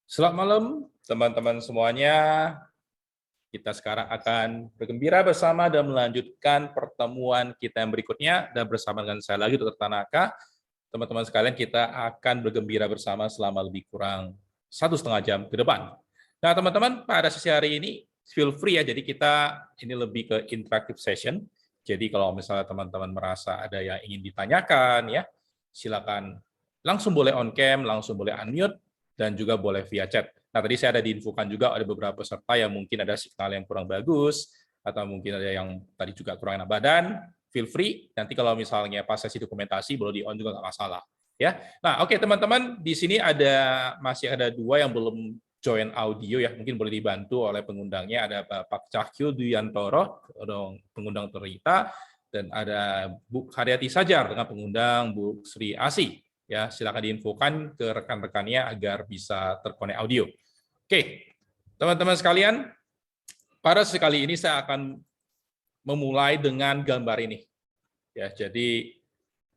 Selamat malam, teman-teman semuanya. Kita sekarang akan bergembira bersama dan melanjutkan pertemuan kita yang berikutnya. Dan bersama dengan saya lagi, Dr. Tanaka. Teman-teman sekalian, kita akan bergembira bersama selama lebih kurang 1,5 jam ke depan. Nah, teman-teman, pada sesi hari ini, feel free ya. Jadi kita ini lebih ke interactive session. Jadi kalau misalnya teman-teman merasa ada yang ingin ditanyakan, ya silakan langsung boleh on cam, langsung boleh unmute, dan juga boleh via chat. Nah, tadi saya ada diinfokan juga ada beberapa peserta yang mungkin ada signal yang kurang bagus, atau mungkin ada yang tadi juga kurang enak badan, feel free. Nanti kalau misalnya pas sesi dokumentasi, boleh di-on juga nggak masalah. Ya, nah oke teman-teman, di sini masih ada dua yang belum join audio ya, mungkin boleh dibantu oleh pengundangnya. Ada Pak Cahyo Duyantoro, pengundang Terita, dan ada Bu Haryati Sajar dengan pengundang Bu Sri Asi. Ya, silakan diinfokan ke rekan-rekannya agar bisa terkonek audio. Oke, teman-teman sekalian, pada sekali ini saya akan memulai dengan gambar ini. Ya, jadi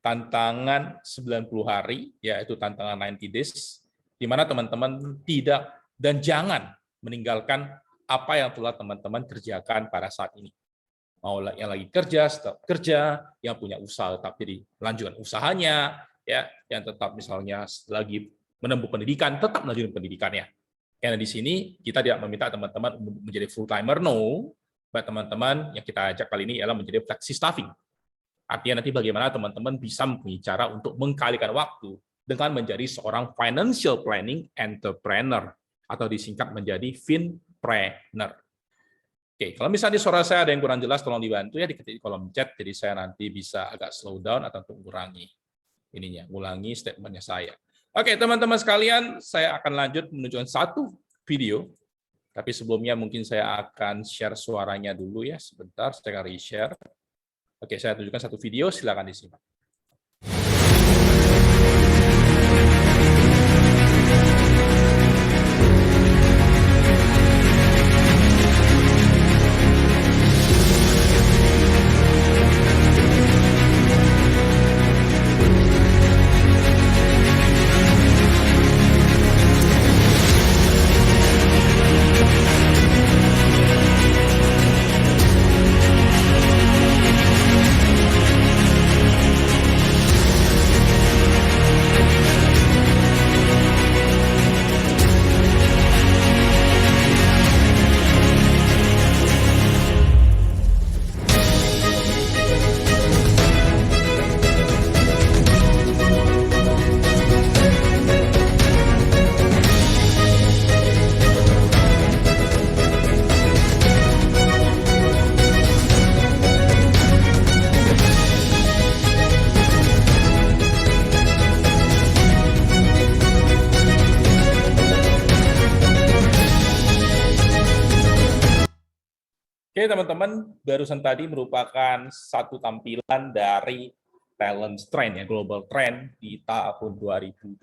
tantangan 90 hari, yaitu tantangan 90 days, di mana teman-teman tidak dan jangan meninggalkan apa yang telah teman-teman kerjakan pada saat ini. Mau yang lagi kerja, tetap kerja, yang punya usaha tetap jadi lanjutkan usahanya, ya, yang tetap misalnya lagi menempuh pendidikan, tetap melanjutkan pendidikannya. Karena di sini kita tidak meminta teman-teman menjadi full timer, no. Teman-teman yang kita ajak kali ini adalah menjadi flexi staffing. Artinya nanti bagaimana teman-teman bisa mempunyai cara untuk mengkalikan waktu dengan menjadi seorang financial planning entrepreneur atau disingkat menjadi finpreneur. Oke, kalau misalnya di suara saya ada yang kurang jelas, tolong dibantu ya diketik di kolom chat, jadi saya nanti bisa agak slow down atau untuk mengurangi statementnya saya. Oke, teman-teman sekalian, saya akan lanjut menunjukkan satu video, tapi sebelumnya mungkin saya akan share suaranya dulu ya, sebentar, saya akan reshare. Oke, saya tunjukkan satu video, silakan disimak. Oke teman-teman, barusan tadi merupakan satu tampilan dari talent trend ya, global trend di tahun 2022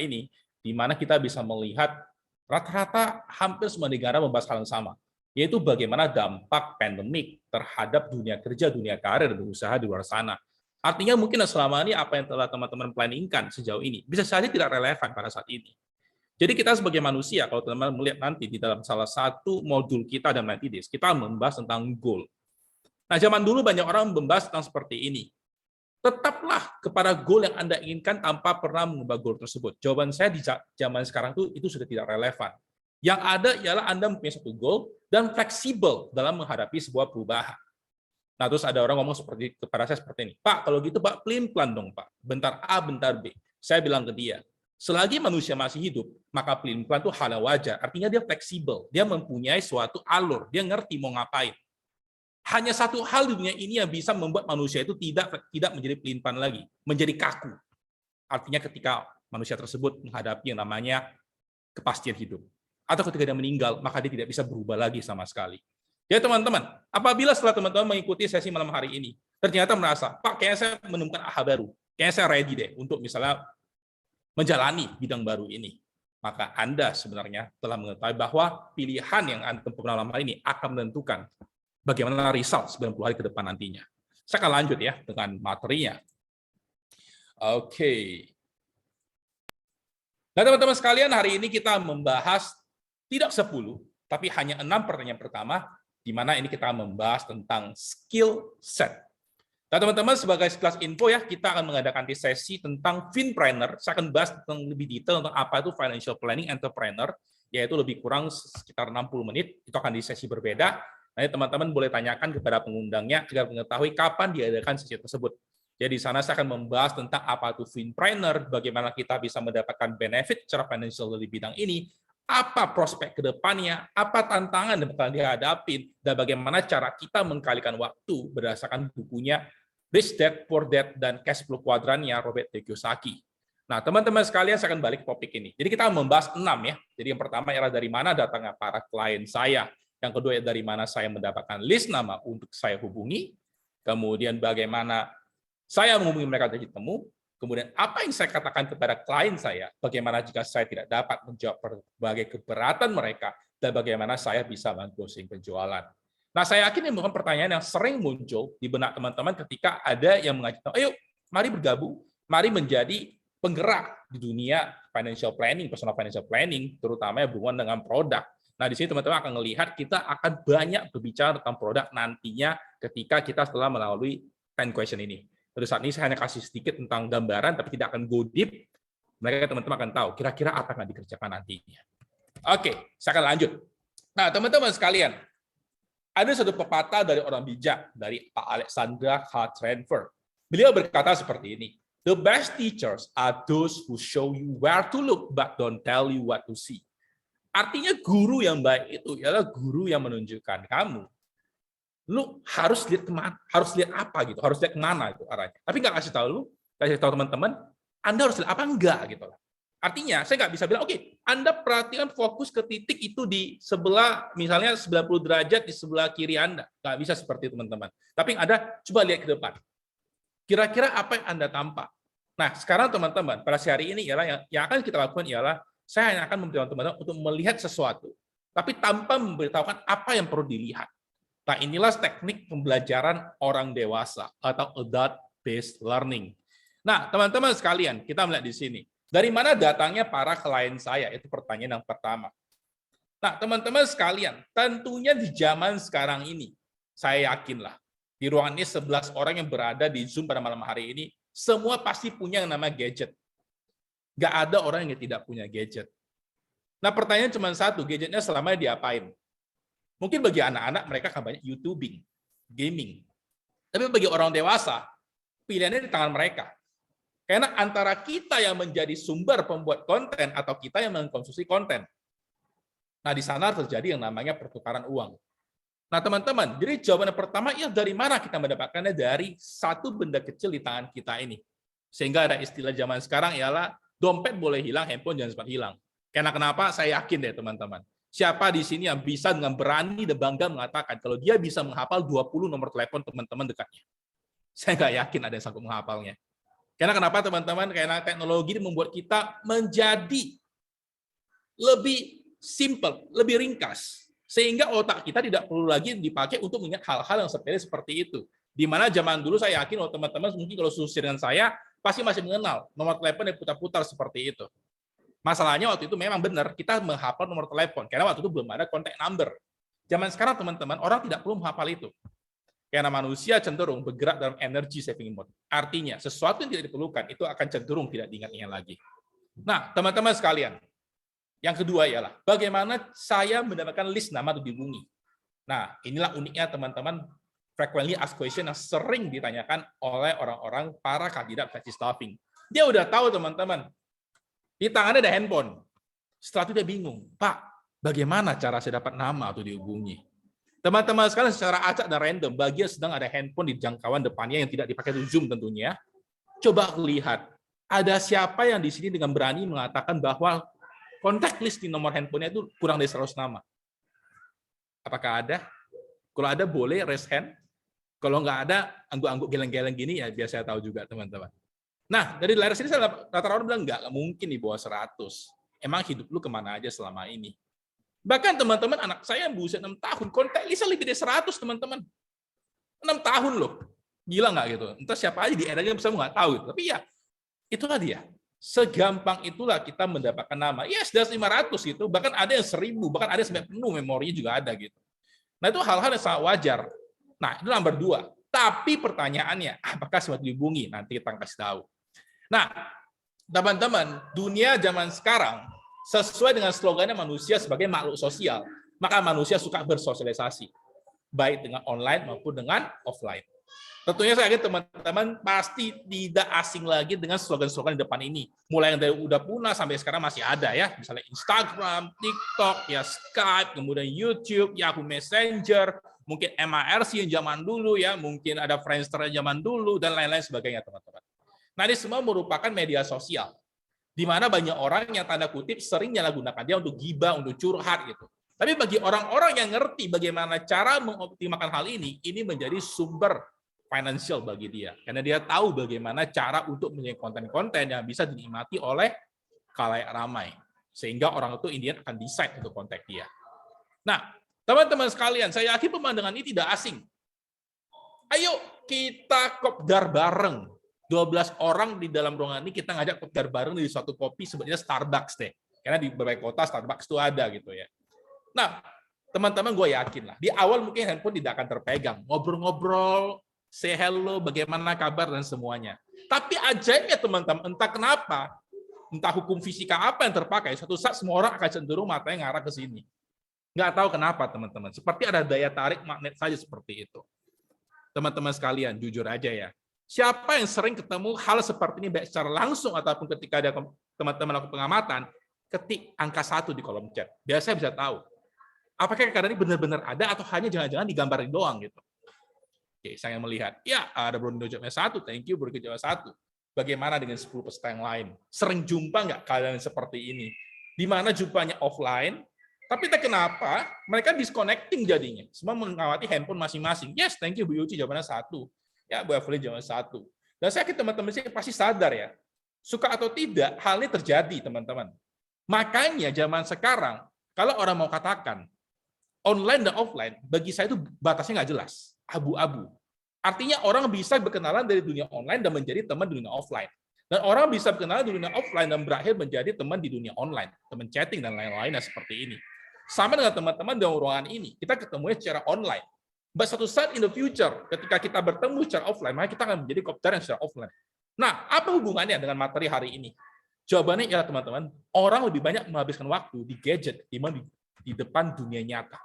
ini, di mana kita bisa melihat rata-rata hampir semua negara membahas hal yang sama, yaitu bagaimana dampak pandemik terhadap dunia kerja, dunia karir, dan usaha di luar sana. Artinya mungkin selama ini apa yang telah teman-teman planningkan sejauh ini bisa saja tidak relevan pada saat ini. Jadi kita sebagai manusia, kalau teman-teman melihat nanti di dalam salah satu modul kita dan 90 days, kita membahas tentang goal. Nah, zaman dulu banyak orang membahas tentang seperti ini. Tetaplah kepada goal yang Anda inginkan tanpa pernah mengubah goal tersebut. Jawaban saya di zaman sekarang itu sudah tidak relevan. Yang ada ialah Anda mempunyai satu goal dan fleksibel dalam menghadapi sebuah perubahan. Nah, terus ada orang ngomong kepada saya seperti ini, Pak, kalau gitu Pak, pelin-pelan dong Pak. Bentar A, bentar B. Saya bilang ke dia, selagi manusia masih hidup, maka pelin-pelan itu hal yang wajar. Artinya dia fleksibel, dia mempunyai suatu alur, dia ngerti mau ngapain. Hanya satu hal di dunia ini yang bisa membuat manusia itu tidak menjadi pelin-pelan lagi, menjadi kaku. Artinya ketika manusia tersebut menghadapi yang namanya kepastian hidup. Atau ketika dia meninggal, maka dia tidak bisa berubah lagi sama sekali. Ya teman-teman, apabila setelah teman-teman mengikuti sesi malam hari ini, ternyata merasa, Pak, kayaknya saya menemukan aha baru, kayaknya saya ready deh untuk misalnya menjalani bidang baru ini, maka Anda sebenarnya telah mengetahui bahwa pilihan yang Anda tempuh lama ini akan menentukan bagaimana result 90 hari ke depan nantinya. Saya akan lanjut ya dengan materinya. Oke. Nah, teman-teman sekalian, hari ini kita membahas tidak 10, tapi hanya 6 pertanyaan pertama, di mana ini kita membahas tentang skill set. Nah, teman-teman, sebagai sekelas info ya, kita akan mengadakan sesi tentang Finpreneur. Saya akan bahas tentang lebih detail tentang apa itu financial planning entrepreneur, yaitu lebih kurang sekitar 60 menit. Itu akan di sesi berbeda. Nanti teman-teman boleh tanyakan kepada pengundangnya agar mengetahui kapan diadakan sesi tersebut. Jadi di sana saya akan membahas tentang apa itu Finpreneur, bagaimana kita bisa mendapatkan benefit secara financial dari bidang ini, apa prospek ke depannya, apa tantangan yang bakal dihadapin, dan bagaimana cara kita mengkalikan waktu berdasarkan bukunya Rich Dad, Poor Dad, dan Cash Flow Quadrant-nya Robert Kiyosaki. Nah, teman-teman sekalian, saya akan balik ke topik ini. Jadi kita membahas 6 ya. Jadi yang pertama adalah dari mana datangnya para klien saya. Yang kedua dari mana saya mendapatkan list nama untuk saya hubungi. Kemudian bagaimana saya menghubungi mereka dari temu, kemudian apa yang saya katakan kepada klien saya, bagaimana jika saya tidak dapat menjawab berbagai keberatan mereka, dan bagaimana saya bisa closing penjualan. Nah, saya yakin ini bukan pertanyaan yang sering muncul di benak teman-teman ketika ada yang mengajak, ayo, mari bergabung, mari menjadi penggerak di dunia financial planning, personal financial planning, terutama hubungan dengan produk. Nah, di sini teman-teman akan melihat kita akan banyak berbicara tentang produk nantinya ketika kita setelah melalui 10 question ini. Pada saat ini saya hanya kasih sedikit tentang gambaran, tapi tidak akan go deep. Mereka teman-teman akan tahu kira-kira apa yang akan dikerjakan nantinya. Oke, saya akan lanjut. Nah, teman-teman sekalian, ada satu pepatah dari orang bijak, dari Pak Alexander H. Transfer. Beliau berkata seperti ini, "The best teachers are those who show you where to look, but don't tell you what to see." Artinya guru yang baik itu adalah guru yang menunjukkan kamu lu harus lihat kemana, harus lihat apa gitu, harus lihat kemana itu arahnya. Tapi nggak kasih tahu lu, kasih tahu teman-teman, Anda harus lihat apa enggak gitu. Artinya saya nggak bisa bilang, oke, Anda perhatikan fokus ke titik itu di sebelah, misalnya 90 derajat di sebelah kiri Anda. Nggak bisa seperti itu teman-teman. Tapi ada, coba lihat ke depan. Kira-kira apa yang Anda tampak? Nah, sekarang teman-teman, pada hari ini ialah yang akan kita lakukan ialah saya hanya akan memberitahu teman-teman untuk melihat sesuatu, tapi tanpa memberitahukan apa yang perlu dilihat. Nah, inilah teknik pembelajaran orang dewasa atau adult-based learning. Nah, teman-teman sekalian, kita melihat di sini. Dari mana datangnya para klien saya? Itu pertanyaan yang pertama. Nah, teman-teman sekalian, tentunya di zaman sekarang ini, saya yakinlah, di ruangan ini 11 orang yang berada di Zoom pada malam hari ini, semua pasti punya yang namanya gadget. Nggak ada orang yang tidak punya gadget. Nah, pertanyaan cuma satu, gadgetnya selamanya diapain? Mungkin bagi anak-anak mereka akan banyak YouTubing, gaming. Tapi bagi orang dewasa, pilihannya di tangan mereka. Karena antara kita yang menjadi sumber pembuat konten atau kita yang mengkonsumsi konten. Nah, di sana terjadi yang namanya pertukaran uang. Nah, teman-teman, jadi jawaban yang pertama, ya dari mana kita mendapatkannya? Dari satu benda kecil di tangan kita ini. Sehingga ada istilah zaman sekarang ialah dompet boleh hilang, handphone jangan sempat hilang. Karena kenapa? Saya yakin deh teman-teman. Siapa di sini yang bisa dengan berani dan bangga mengatakan kalau dia bisa menghafal 20 nomor telepon teman-teman dekatnya? Saya nggak yakin ada yang sanggup menghafalnya. Karena kenapa teman-teman? Karena teknologi membuat kita menjadi lebih simple, lebih ringkas. Sehingga otak kita tidak perlu lagi dipakai untuk mengingat hal-hal yang sepele seperti itu. Di mana zaman dulu saya yakin kalau teman-teman mungkin kalau susah dengan saya, pasti masih mengenal nomor telepon yang putar-putar seperti itu. Masalahnya waktu itu memang benar, kita menghafal nomor telepon, karena waktu itu belum ada contact number. Zaman sekarang teman-teman, orang tidak perlu menghafal itu. Karena manusia cenderung bergerak dalam energy saving mode. Artinya, sesuatu yang tidak diperlukan, itu akan cenderung tidak diingat-ingat lagi. Nah, teman-teman sekalian, yang kedua ialah, bagaimana saya mendapatkan list nama untuk dihubungi. Nah, inilah uniknya teman-teman, frequently asked question yang sering ditanyakan oleh orang-orang para kandidat flexi staffing. Dia udah tahu teman-teman, di tangannya ada handphone. Setelah itu dia bingung, Pak, bagaimana cara saya dapat nama atau dihubungi? Teman-teman sekalian secara acak dan random, bagi yang sedang ada handphone di jangkauan depannya yang tidak dipakai untuk Zoom tentunya, coba lihat, ada siapa yang di sini dengan berani mengatakan bahwa kontak list di nomor handphonenya itu kurang dari 100 nama? Apakah ada? Kalau ada boleh raise hand. Kalau nggak ada, angguk-angguk geleng-geleng gini ya biar saya tahu juga teman-teman. Nah, dari layar sini rata-rata orang bilang nggak mungkin di bawah 100. Emang hidup lu kemana aja selama ini? Bahkan teman-teman, anak saya yang berusia 6 tahun, kontak listnya lebih dari 100, teman-teman. 6 tahun loh. Gila nggak gitu? Entah siapa aja di eranya bisa nggak tahu. Tapi ya, itulah dia. Segampang itulah kita mendapatkan nama. Ya, sudah 500 gitu, bahkan ada yang 1000, bahkan ada yang sampai penuh memorinya juga ada gitu. Nah, itu hal-hal yang sangat wajar. Nah, itu nomor 2. Tapi pertanyaannya, apakah semua dihubungi? Nanti kita kasih tahu. Nah, teman-teman, dunia zaman sekarang sesuai dengan slogannya manusia sebagai makhluk sosial, maka manusia suka bersosialisasi, baik dengan online maupun dengan offline. Tentunya saya yakin teman-teman pasti tidak asing lagi dengan slogan-slogan di depan ini. Mulai yang dari udah punah sampai sekarang masih ada ya. Misalnya Instagram, TikTok, ya Skype, kemudian YouTube, Yahoo Messenger, mungkin MIRC yang zaman dulu ya, mungkin ada Friendster yang zaman dulu, dan lain-lain sebagainya teman-teman. Nah, ini semua merupakan media sosial, di mana banyak orang yang tanda kutip sering menyalahgunakan dia untuk gibah, untuk curhat gitu. Tapi bagi orang-orang yang ngerti bagaimana cara mengoptimalkan hal ini menjadi sumber financial bagi dia. Karena dia tahu bagaimana cara untuk menjadi konten-konten yang bisa dinikmati oleh khalayak ramai. Sehingga orang itu Indian akan decide untuk kontak dia. Nah, teman-teman sekalian, saya yakin pemandangan ini tidak asing. Ayo kita kopdar bareng. 12 orang di dalam ruangan ini kita ngajak kopdar bareng di suatu kopi sebetulnya Starbucks deh. Karena di berbagai kota Starbucks itu ada gitu ya. Nah, teman-teman gue yakin lah. Di awal mungkin handphone tidak akan terpegang. Ngobrol-ngobrol, say hello, bagaimana kabar, dan semuanya. Tapi ajaibnya teman-teman, entah kenapa, entah hukum fisika apa yang terpakai, suatu saat semua orang akan cenderung matanya ngarah ke sini. Nggak tahu kenapa teman-teman, seperti ada daya tarik magnet saja seperti itu. Teman-teman sekalian, jujur aja ya, siapa yang sering ketemu hal seperti ini baik secara langsung ataupun ketika ada teman-teman lakukan pengamatan, ketik angka 1 di kolom chat. Biasanya bisa tahu, apakah keadaan ini benar-benar ada atau hanya jangan-jangan digambarin doang gitu. Oke, saya melihat, ya ada Bro jawabnya 1, thank you Bro jawab 1. Bagaimana dengan 10 peserta yang lain? Sering jumpa nggak keadaan seperti ini? Di mana jumpanya offline, tapi tak kenapa mereka disconnecting jadinya. Semua mengawati handphone masing-masing. Yes, thank you Bu Yuci jawabannya 1. Ya, Bu Evelyn jawabannya 1. Dan saya yakin teman-teman sih pasti sadar ya, suka atau tidak, hal ini terjadi teman-teman. Makanya zaman sekarang, kalau orang mau katakan, online dan offline, bagi saya itu batasnya nggak jelas. Abu-abu. Artinya orang bisa berkenalan dari dunia online dan menjadi teman di dunia offline. Dan orang bisa berkenalan di dunia offline dan berakhir menjadi teman di dunia online. Teman chatting dan lain-lainnya seperti ini. Sama dengan teman-teman di ruangan ini. Kita ketemunya secara online. But suatu saat in the future, ketika kita bertemu secara offline, maka kita akan menjadi kopdar yang secara offline. Nah, apa hubungannya dengan materi hari ini? Jawabannya ialah teman-teman, orang lebih banyak menghabiskan waktu di gadget dibanding di depan dunia nyata.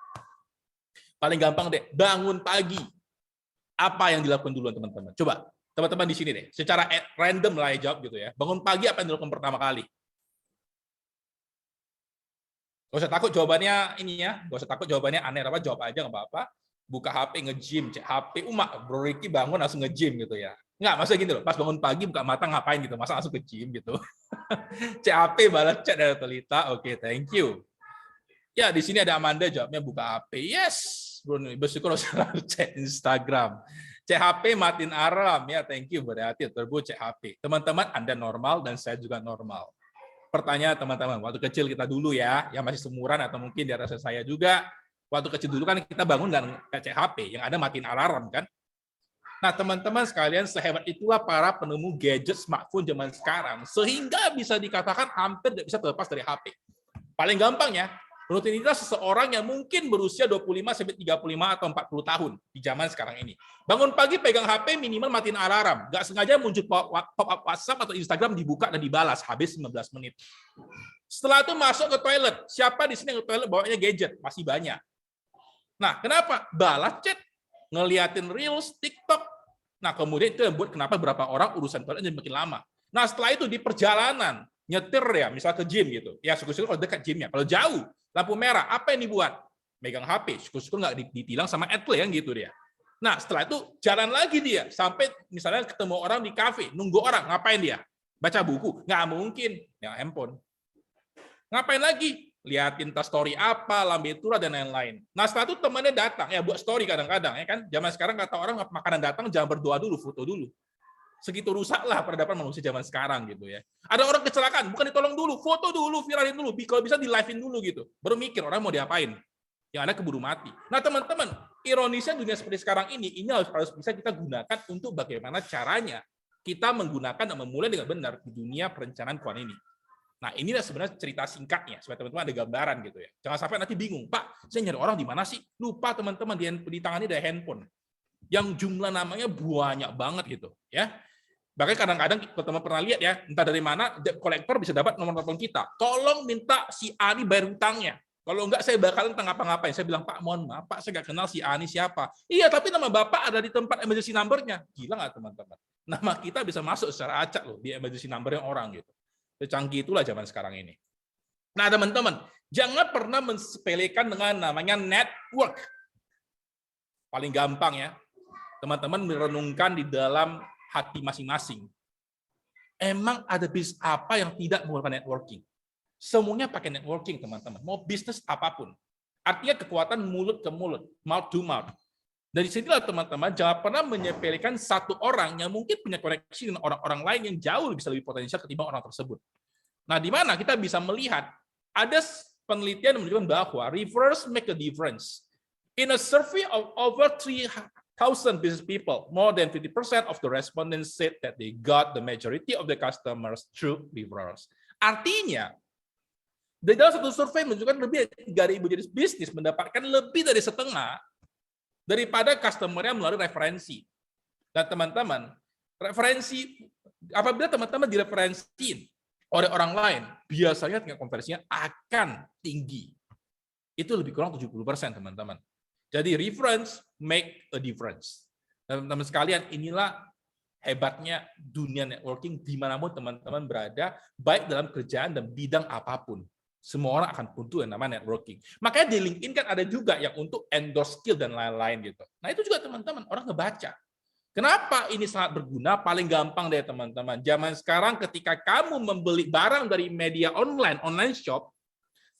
Paling gampang deh, bangun pagi. Apa yang dilakukan duluan teman-teman? Coba, teman-teman di sini deh, secara random lah ya jawab gitu ya. Bangun pagi apa yang dilakukan pertama kali? Gak usah takut jawabannya ini ya, gak usah takut jawabannya aneh apa, jawab aja nggak apa-apa. Buka HP nge-gym, cek HP, Bro Ricky bangun langsung nge-gym gitu ya. Nggak, maksudnya gini loh, pas bangun pagi buka mata ngapain gitu, masa langsung ke gym gitu. Cek HP, balas chat dari Telita, oke, thank you. Ya, di sini ada Amanda jawabnya buka HP. Yes, Bro, bersyukur selalu cek Instagram. Cek HP, matiin alarm. Ya, thank you, berarti terbu cek HP. Teman-teman, Anda normal dan saya juga normal. Pertanyaan teman-teman, waktu kecil kita dulu ya, yang masih seumuran atau mungkin di atas saya juga, waktu kecil dulu kan kita bangun dan cek HP, yang ada matiin alarm kan. Nah, teman-teman sekalian, sehebat itulah para penemu gadget smartphone zaman sekarang, sehingga bisa dikatakan hampir tidak bisa terlepas dari HP. Paling gampang ya, rutinitas seseorang yang mungkin berusia 25-35 atau 40 tahun di zaman sekarang ini. Bangun pagi pegang HP minimal matiin alarm. Nggak sengaja muncul pop-up WhatsApp atau Instagram dibuka dan dibalas. Habis 15 menit. Setelah itu masuk ke toilet. Siapa di sini yang ke toilet bawanya gadget? Masih banyak. Nah, kenapa? Balas chat. Ngeliatin Reels, TikTok. Nah, kemudian itu yang buat kenapa beberapa orang urusan toilet jadi makin lama. Nah, setelah itu di perjalanan, nyetir ya, misal ke gym gitu. Ya, syukur-syukur kalau dekat gymnya. Kalau jauh, lampu merah, apa yang dibuat? Megang HP, syukur-syukur nggak ditilang sama etle yang gitu dia. Nah, setelah itu jalan lagi dia, sampai misalnya ketemu orang di kafe, nunggu orang, ngapain dia? Baca buku? Nggak mungkin, ya handphone. Ngapain lagi? Liatin tas story apa, lambe tura, dan lain-lain. Nah, setelah itu temannya datang, ya buat story kadang-kadang, ya kan? Zaman sekarang kata orang, makanan datang, jangan berdoa dulu, foto dulu. Segitu rusaklah peradaban manusia zaman sekarang gitu ya. Ada orang kecelakaan, bukan ditolong dulu, foto dulu, viralin dulu, kalau bisa di live-in dulu gitu. Baru mikir orang mau diapain. Yang ada keburu mati. Nah, teman-teman, ironisnya dunia seperti sekarang ini harus bisa kita gunakan untuk bagaimana caranya kita menggunakan dan memulai dengan benar di dunia perencanaan keuangan ini. Nah, inilah sebenarnya cerita singkatnya, supaya teman-teman ada gambaran gitu ya. Jangan sampai nanti bingung, Pak, saya nyari orang di mana sih? Lupa teman-teman, di tangan ini ada handphone yang jumlah namanya banyak banget gitu ya. Bahkan kadang-kadang teman pernah lihat ya, entah dari mana debt collector bisa dapat nomor telepon kita. Tolong minta si A ini bayar hutangnya. Kalau enggak saya bakalan ngapa-ngapain. Saya bilang, Pak, mohon maaf, Pak, saya nggak kenal si A ini siapa. Iya, tapi nama Bapak ada di tempat emergency number-nya. Gila nggak teman-teman? Nama kita bisa masuk secara acak loh di emergency number-nya orang gitu. Secanggih itulah zaman sekarang ini. Nah, teman-teman, jangan pernah mensepelekan dengan namanya network. Paling gampang ya, teman-teman merenungkan di dalam hati masing-masing. Emang ada bisnis apa yang tidak menggunakan networking? Semuanya pakai networking, teman-teman. Mau bisnis apapun. Artinya kekuatan mulut ke mulut, mouth to mouth. Dari sinilah teman-teman, jangan pernah menyepelekan satu orang yang mungkin punya koneksi dengan orang-orang lain yang jauh bisa lebih potensial ketimbang orang tersebut. Nah, di mana kita bisa melihat ada penelitian yang menunjukkan bahwa referrals make a difference. In a survey of over 3,000 business people, more than 50% of the respondents said that they got the majority of the customers through referrals. Artinya, di dalam satu survei menunjukkan lebih dari 3.000 jenis bisnis mendapatkan lebih dari setengah daripada customer-nya melalui referensi. Dan teman-teman, referensi, apabila teman-teman direferensiin oleh orang lain, biasanya tingkat konversinya akan tinggi. Itu lebih kurang 70%, teman-teman. Jadi reference make a difference. Teman-teman sekalian, inilah hebatnya dunia networking dimanapun teman-teman berada, baik dalam kerjaan dan bidang apapun. Semua orang akan butuh yang namanya networking. Makanya di LinkedIn kan ada juga yang untuk endorse skill dan lain-lain gitu. Nah itu juga teman-teman, orang ngebaca. Kenapa ini sangat berguna? Paling gampang deh teman-teman. Zaman sekarang ketika kamu membeli barang dari media online, online shop,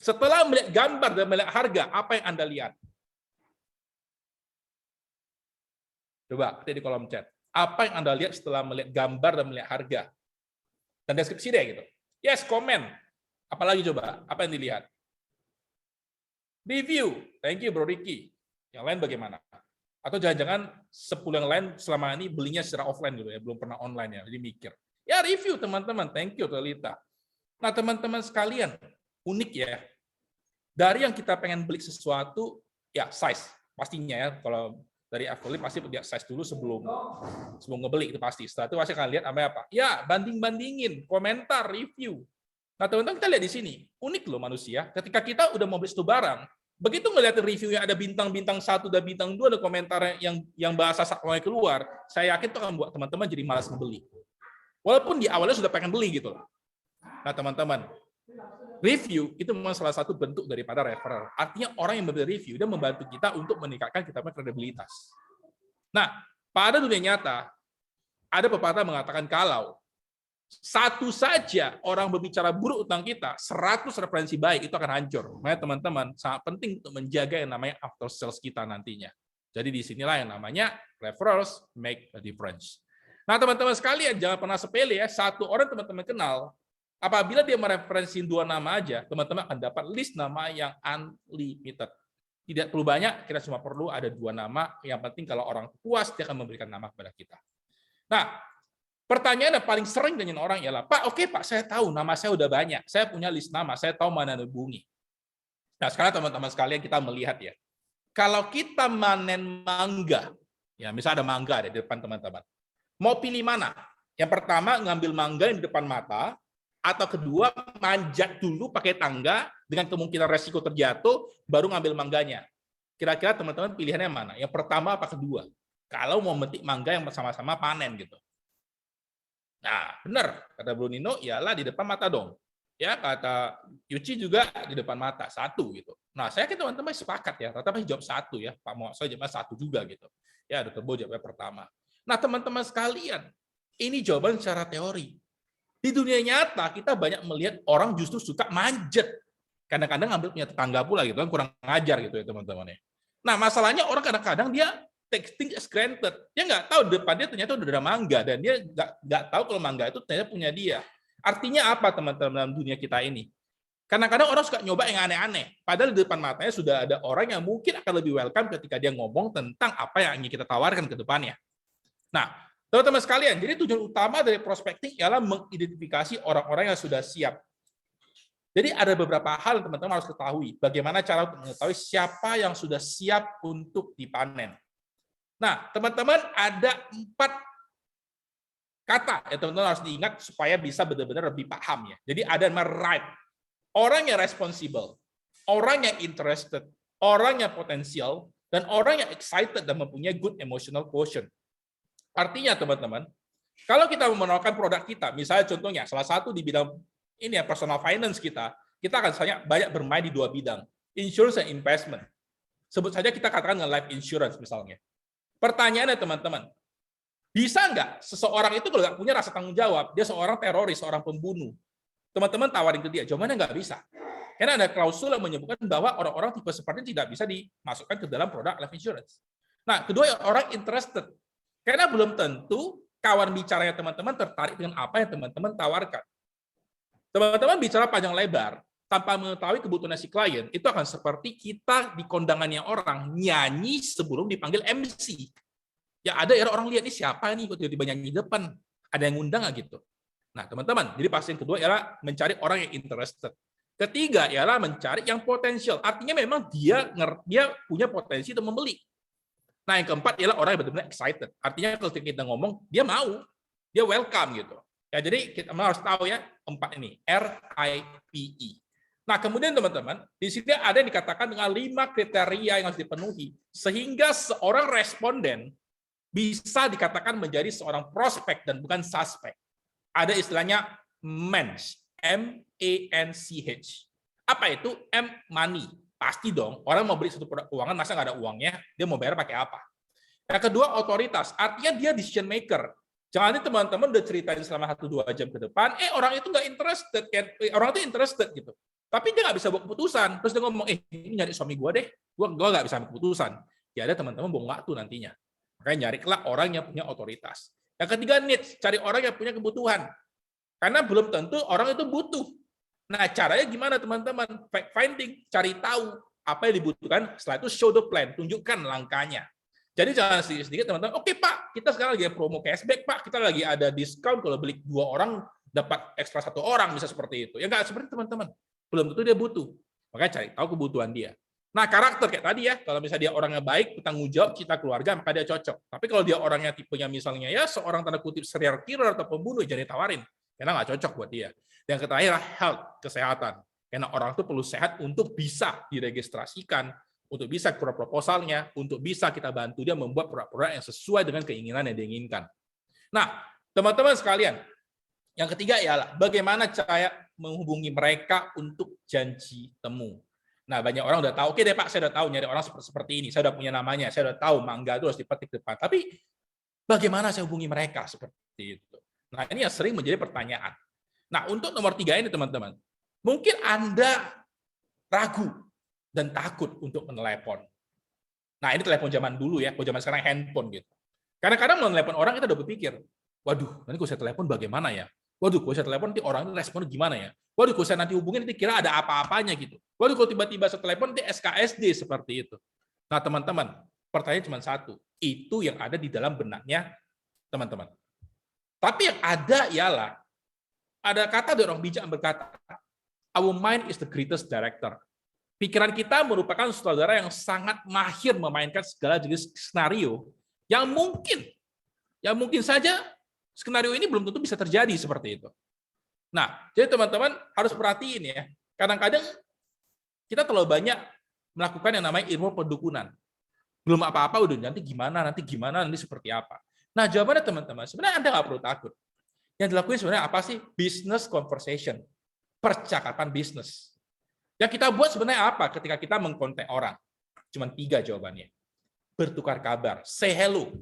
setelah melihat gambar dan melihat harga, apa yang Anda lihat? Coba ketik di kolom chat. Apa yang Anda lihat setelah melihat gambar dan melihat harga? Dan deskripsi deh gitu. Yes, komen. Apalagi coba, apa yang dilihat? Review. Thank you, Bro Ricky. Yang lain bagaimana? Atau jangan-jangan 10 yang lain selama ini belinya secara offline dulu ya, belum pernah online ya, jadi mikir. Ya review teman-teman, thank you Talita. Nah teman-teman sekalian, unik ya. Dari yang kita pengen beli sesuatu, ya size. Pastinya ya, kalau dari affiliate pasti lihat size dulu sebelum ngebeli, itu pasti. Setelah itu pasti akan lihat apa? Ya, banding-bandingin, komentar, review. Nah, teman-teman kita lihat di sini, unik loh manusia. Ketika kita udah mau beli satu barang, begitu ngelihat review yang ada bintang-bintang 1 dan bintang 2, ada komentar yang bahasa sakwanya keluar, saya yakin itu akan buat teman-teman jadi malas membeli. Walaupun di awalnya sudah pengen beli gitu loh. Nah, teman-teman, review itu memang salah satu bentuk daripada referral. Artinya orang yang memberi review dan membantu kita untuk meningkatkan kita punya kredibilitas. Nah, pada dunia nyata, ada pepatah mengatakan kalau satu saja orang berbicara buruk tentang kita, 100 referensi baik itu akan hancur. Makanya teman-teman sangat penting untuk menjaga yang namanya after sales kita nantinya. Jadi disinilah yang namanya referrals make a difference. Nah teman-teman sekalian jangan pernah sepele ya, satu orang teman-teman kenal, apabila dia mereferensi 2 nama aja, teman-teman akan dapat list nama yang unlimited. Tidak perlu banyak, kita cuma perlu ada 2 nama. Yang penting kalau orang puas dia akan memberikan nama kepada kita. Nah. Pertanyaan yang paling sering dengan orang ialah, Pak, oke Pak, saya tahu nama saya udah banyak, saya punya list nama, saya tahu mana hubungi. Nah sekarang teman-teman sekalian kita melihat ya, kalau kita manen mangga, ya misalnya ada mangga di depan teman-teman, mau pilih mana? Yang pertama ngambil mangga yang di depan mata, atau kedua manjat dulu pakai tangga dengan kemungkinan resiko terjatuh, baru ngambil mangganya. Kira-kira teman-teman pilihannya mana? Yang pertama apa kedua? Kalau mau metik mangga yang bersama-sama panen gitu. Nah, benar kata Bro Nino, ialah di depan mata dong. Ya, kata Yuci juga di depan mata, 1 gitu. Nah, saya yakin teman-teman sepakat ya, rata-rata jawab 1 ya. Pak Mo, saya jawab 1 juga gitu. Ya, Dr. Bo jawabnya pertama. Nah, teman-teman sekalian, ini jawaban secara teori. Di dunia nyata kita banyak melihat orang justru suka manjat. Kadang-kadang ngambil punya tetangga pula gitu kan, kurang ngajar gitu ya teman-teman ya. Nah, masalahnya orang kadang-kadang dia taking as granted. Dia nggak tahu depan dia ternyata udah ada mangga dan dia nggak tahu kalau mangga itu ternyata punya dia. Artinya apa teman-teman dalam dunia kita ini? Kadang-kadang orang suka nyoba yang aneh-aneh. Padahal di depan matanya sudah ada orang yang mungkin akan lebih welcome ketika dia ngomong tentang apa yang ingin kita tawarkan ke depannya. Nah, Teman-teman sekalian, jadi tujuan utama dari prospecting ialah mengidentifikasi orang-orang yang sudah siap. Jadi ada beberapa hal yang teman-teman harus ketahui. Bagaimana cara untuk mengetahui siapa yang sudah siap untuk dipanen. Nah, teman-teman ada 4 kata yang teman-teman harus diingat supaya bisa benar-benar lebih paham ya. Jadi ada nama right. Orang yang responsible, orang yang interested, orang yang potensial, dan orang yang excited dan mempunyai good emotional quotient. Artinya teman-teman, kalau kita menawarkan produk kita, misalnya contohnya salah satu di bidang ini ya personal finance kita akan banyak bermain di 2 bidang, insurance dan investment. Sebut saja kita katakan dengan life insurance misalnya. Pertanyaannya teman-teman, bisa nggak seseorang itu kalau nggak punya rasa tanggung jawab, dia seorang teroris, seorang pembunuh, teman-teman tawarin ke dia, jawabannya nggak bisa. Karena ada klausul yang menyebutkan bahwa orang-orang tipe seperti ini tidak bisa dimasukkan ke dalam produk life insurance. Nah, kedua orang interested. Karena belum tentu kawan bicaranya teman-teman tertarik dengan apa yang teman-teman tawarkan. Teman-teman bicara panjang lebar, tanpa mengetahui kebutuhan si klien, itu akan seperti kita di kondangannya orang, nyanyi sebelum dipanggil MC. Ya ada ya orang lihat, ini siapa nih, kok tiba-tiba nyanyi depan, ada yang ngundang nggak gitu. Nah teman-teman, jadi pasti yang kedua ialah mencari orang yang interested. Ketiga ialah mencari yang potensial, artinya memang dia punya potensi untuk membeli. Nah, yang keempat ialah orang yang benar-benar excited. Artinya kalau kita ngomong, dia mau, dia welcome gitu. Ya, jadi kita harus tahu ya 4 ini, RIPE. Nah, kemudian teman-teman, di sini ada yang dikatakan dengan 5 kriteria yang harus dipenuhi sehingga seorang responden bisa dikatakan menjadi seorang prospek dan bukan suspek. Ada istilahnya MANCH, M-A-N-C-H. Apa itu? M, money. Pasti dong, orang mau beli satu produk keuangan, masa nggak ada uangnya, dia mau bayar pakai apa? Yang kedua, otoritas. Artinya dia decision maker. Jangan nih teman-teman udah ceritain selama 1-2 jam ke depan, orang itu nggak interested, orang itu interested gitu. Tapi dia nggak bisa buat keputusan. Terus dia ngomong, ini nyari suami gue deh, gue nggak bisa ambil keputusan. Ya ada teman-teman buang waktu nantinya. Makanya nyarilah orang yang punya otoritas. Yang ketiga, needs. Cari orang yang punya kebutuhan. Karena belum tentu orang itu butuh. Nah, caranya gimana teman-teman? Fact finding, cari tahu apa yang dibutuhkan, setelah itu show the plan, tunjukkan langkahnya. Jadi jangan sedikit-sedikit teman-teman, oke Pak, kita sekarang lagi promo cashback Pak, kita lagi ada diskon kalau beli 2 orang dapat ekstra 1 orang, bisa seperti itu. Ya nggak seperti teman-teman. Belum tentu dia butuh. Makanya cari tahu kebutuhan dia. Nah, karakter kayak tadi ya, kalau misalnya dia orangnya baik, bertanggung jawab, cinta keluarga, maka dia cocok. Tapi kalau dia orangnya tipenya misalnya ya seorang tanda kutip serial killer atau pembunuh, jadi tawarin. Karena nggak cocok buat dia. Yang terakhir health, kesehatan. Karena orang itu perlu sehat untuk bisa diregistrasikan, untuk bisa keluar proposalnya, untuk bisa kita bantu dia membuat produk-produk yang sesuai dengan keinginan yang diinginkan. Nah, teman-teman sekalian, yang ketiga ialah bagaimana cara menghubungi mereka untuk janji temu. Nah, banyak orang udah tahu, oke deh Pak, saya udah tahu nyari orang seperti ini, saya udah punya namanya, saya udah tahu mangga itu harus dipetik depan. Tapi bagaimana saya hubungi mereka seperti itu? Nah, ini yang sering menjadi pertanyaan. Nah, untuk nomor 3 ini teman-teman, mungkin Anda ragu dan takut untuk menelepon. Nah, ini telepon zaman dulu ya, kalau zaman sekarang handphone gitu. Kadang-kadang menelepon orang kita udah berpikir, waduh, nanti kalau saya telepon bagaimana ya? Waduh, kalau saya telepon nanti orang itu respon gimana ya? Waduh, kalau saya nanti hubungin nanti kira ada apa-apanya gitu. Waduh, kalau tiba-tiba saya telepon nanti SKSD seperti itu. Nah, teman-teman, pertanyaan cuma satu. Itu yang ada di dalam benaknya teman-teman. Tapi yang ada ialah ada kata dari orang bijak yang berkata, our mind is the greatest director. Pikiran kita merupakan sutradara yang sangat mahir memainkan segala jenis skenario yang mungkin saja skenario ini belum tentu bisa terjadi seperti itu. Nah, jadi teman-teman harus perhatiin ya. Kadang-kadang kita terlalu banyak melakukan yang namanya ilmu pendukunan. Belum apa-apa udah nanti seperti apa. Nah, jawabannya teman-teman, sebenarnya Anda nggak perlu takut. Yang dilakukan sebenarnya apa sih? Business conversation. Percakapan bisnis. Yang kita buat sebenarnya apa ketika kita mengkontak orang? Cuma 3 jawabannya. Bertukar kabar. Say hello.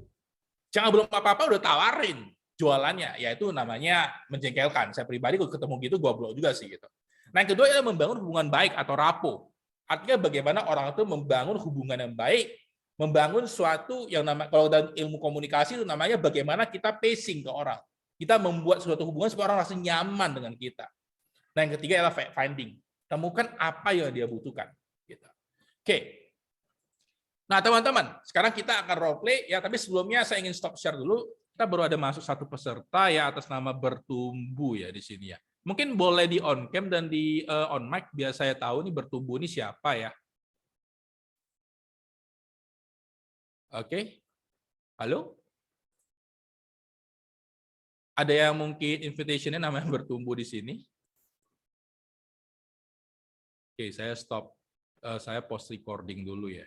Jangan belum apa-apa udah tawarin jualannya. Yaitu namanya menjengkelkan. Saya pribadi kalau ketemu gitu, gue blok juga sih. Gitu. Nah, yang kedua adalah membangun hubungan baik atau rapo. Artinya bagaimana orang itu membangun hubungan yang baik, membangun suatu yang kalau dalam ilmu komunikasi itu namanya bagaimana kita pacing ke orang. Kita membuat suatu hubungan supaya orang rasa nyaman dengan kita. Nah, yang ketiga adalah fact finding. Temukan apa yang dia butuhkan. Gitu. Oke. Nah, teman-teman, sekarang kita akan role play ya, tapi sebelumnya saya ingin stop share dulu. kita baru ada masuk satu peserta ya atas nama Bertumbuh ya di sini ya. Mungkin boleh di on cam dan di on mic biar saya tahu nih Bertumbuh ini siapa ya. Oke. Halo? Ada yang mungkin invitation-nya namanya Bertumbuh di sini? Oke, saya stop. Saya post recording dulu ya.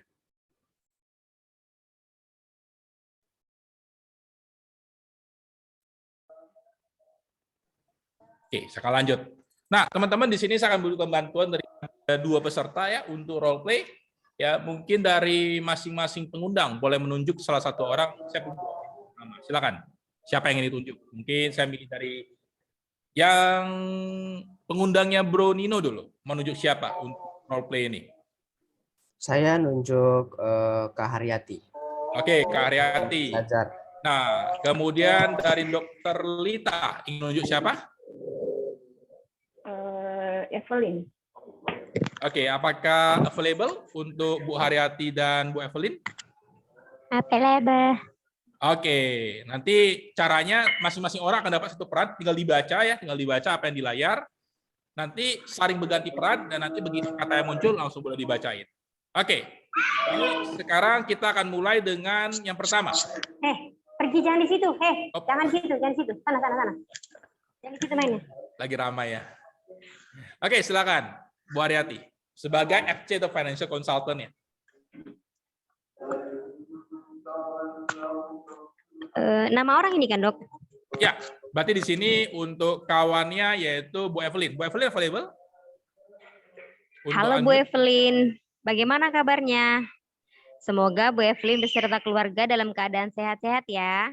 Oke, saya akan lanjut. Nah, teman-teman di sini saya akan butuhkan bantuan dari dua peserta ya untuk role play. Ya, mungkin dari masing-masing pengundang boleh menunjuk salah satu orang. Saya punya nama. Silakan. Siapa yang ingin ditunjuk? Mungkin saya milih dari yang pengundangnya Bro Nino dulu. Menunjuk siapa untuk role play ini? Saya nunjuk Kak Haryati. Oke, Kak Haryati. Sajar. Nah, kemudian dari Dokter Lita ingin menunjuk siapa? Evelyn. Oke, apakah available untuk Bu Haryati dan Bu Evelyn? Available. Oke, nanti caranya masing-masing orang akan dapat satu peran, tinggal dibaca ya, tinggal dibaca apa yang di layar. Nanti saling berganti peran dan nanti begitu kata yang muncul langsung boleh dibacain. Oke, ini sekarang kita akan mulai dengan yang pertama. Pergi jangan di situ. Oh. Jangan di situ, jangan di situ. Sana. Jangan di situ mainnya. Lagi ramai ya. Oke, silakan Bu Haryati sebagai FC atau Financial Consultant ya. Nama orang ini kan, Dok? Ya, berarti di sini untuk kawannya yaitu Bu Evelyn. Bu Evelyn available? Halo Bu Evelyn, bagaimana kabarnya? Semoga Bu Evelyn beserta keluarga dalam keadaan sehat-sehat ya.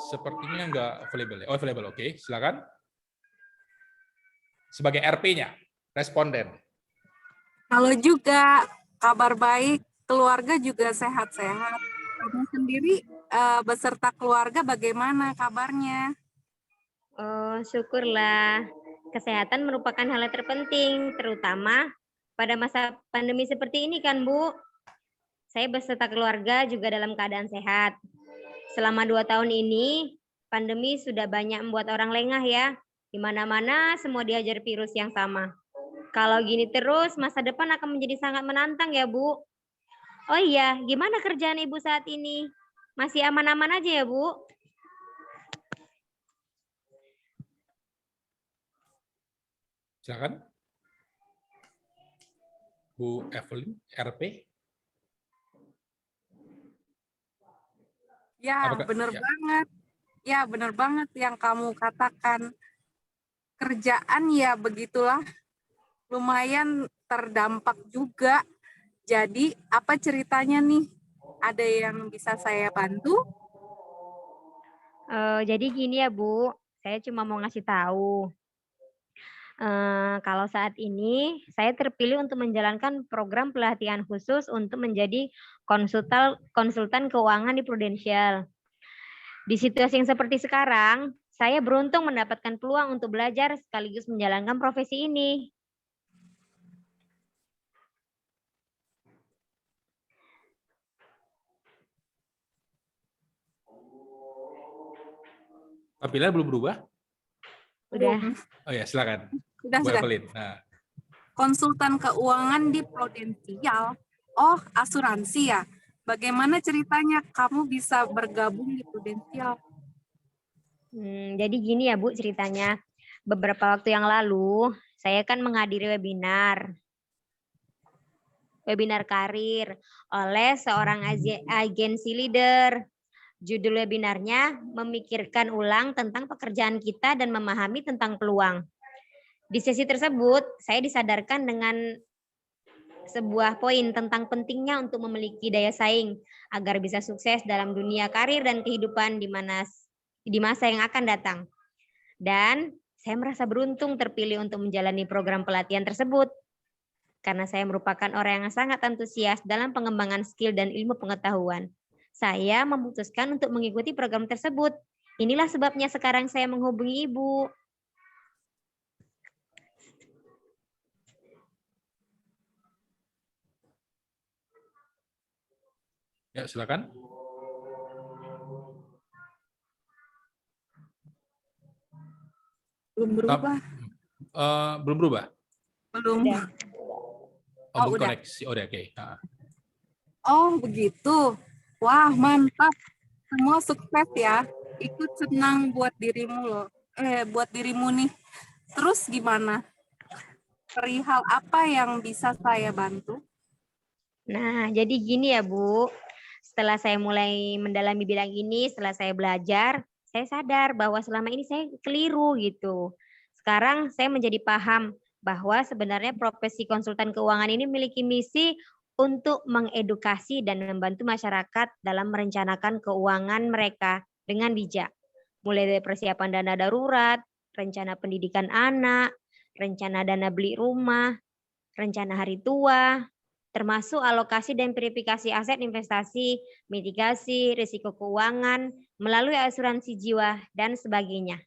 Sepertinya enggak available ya. Oh, available. Oke, silakan. Sebagai RP-nya, responden. Halo juga, kabar baik, keluarga juga sehat-sehat. Kamu sendiri beserta keluarga bagaimana kabarnya? Oh, syukurlah. Kesehatan merupakan hal yang terpenting, terutama pada masa pandemi seperti ini kan, Bu. Saya beserta keluarga juga dalam keadaan sehat. Selama 2 tahun ini, pandemi sudah banyak membuat orang lengah ya. Di mana-mana semua diajar virus yang sama. Kalau gini terus, masa depan akan menjadi sangat menantang ya, Bu. Oh iya, gimana kerjaan Ibu saat ini? Masih aman-aman aja ya, Bu? Silakan. Bu Evelyn, RP. Ya, benar banget. Ya, benar banget yang kamu katakan. Kerjaan ya begitulah, lumayan terdampak juga. Jadi, apa ceritanya nih? Ada yang bisa saya bantu? Jadi gini ya, Bu. Saya cuma mau ngasih tahu. Kalau saat ini saya terpilih untuk menjalankan program pelatihan khusus untuk menjadi konsultan keuangan di Prudential. Di situasi yang seperti sekarang, saya beruntung mendapatkan peluang untuk belajar sekaligus menjalankan profesi ini. Tampilan belum berubah? Udah. Oh ya, silakan. Sudah. Evelyn. Nah. Konsultan keuangan di Prudential. Oh, asuransi ya. Bagaimana ceritanya kamu bisa bergabung di Prudential? Jadi gini ya Bu ceritanya. Beberapa waktu yang lalu, saya kan menghadiri webinar karir oleh seorang agensi leader. Judul webinarnya memikirkan ulang tentang pekerjaan kita dan memahami tentang peluang. Di sesi tersebut, saya disadarkan dengan sebuah poin tentang pentingnya untuk memiliki daya saing agar bisa sukses dalam dunia karir dan kehidupan di masa yang akan datang. Dan saya merasa beruntung terpilih untuk menjalani program pelatihan tersebut. Karena saya merupakan orang yang sangat antusias dalam pengembangan skill dan ilmu pengetahuan. Saya memutuskan untuk mengikuti program tersebut. Inilah sebabnya sekarang saya menghubungi Ibu. Ya, silakan. Belum berubah. Belum berubah? Belum. Udah. Oh, belum udah. koneksi. Oh, udah, oke. Nah. Oh, begitu. Wah, mantap. Semua sukses ya. Ikut senang buat dirimu loh. Buat dirimu nih. Terus gimana? Perihal apa yang bisa saya bantu? Nah, jadi gini ya Bu, setelah saya mulai mendalami bidang ini, setelah saya belajar, saya sadar bahwa selama ini saya keliru gitu. Sekarang saya menjadi paham bahwa sebenarnya profesi konsultan keuangan ini memiliki misi untuk mengedukasi dan membantu masyarakat dalam merencanakan keuangan mereka dengan bijak. Mulai dari persiapan dana darurat, rencana pendidikan anak, rencana dana beli rumah, rencana hari tua, termasuk alokasi dan verifikasi aset investasi, mitigasi risiko keuangan melalui asuransi jiwa, dan sebagainya.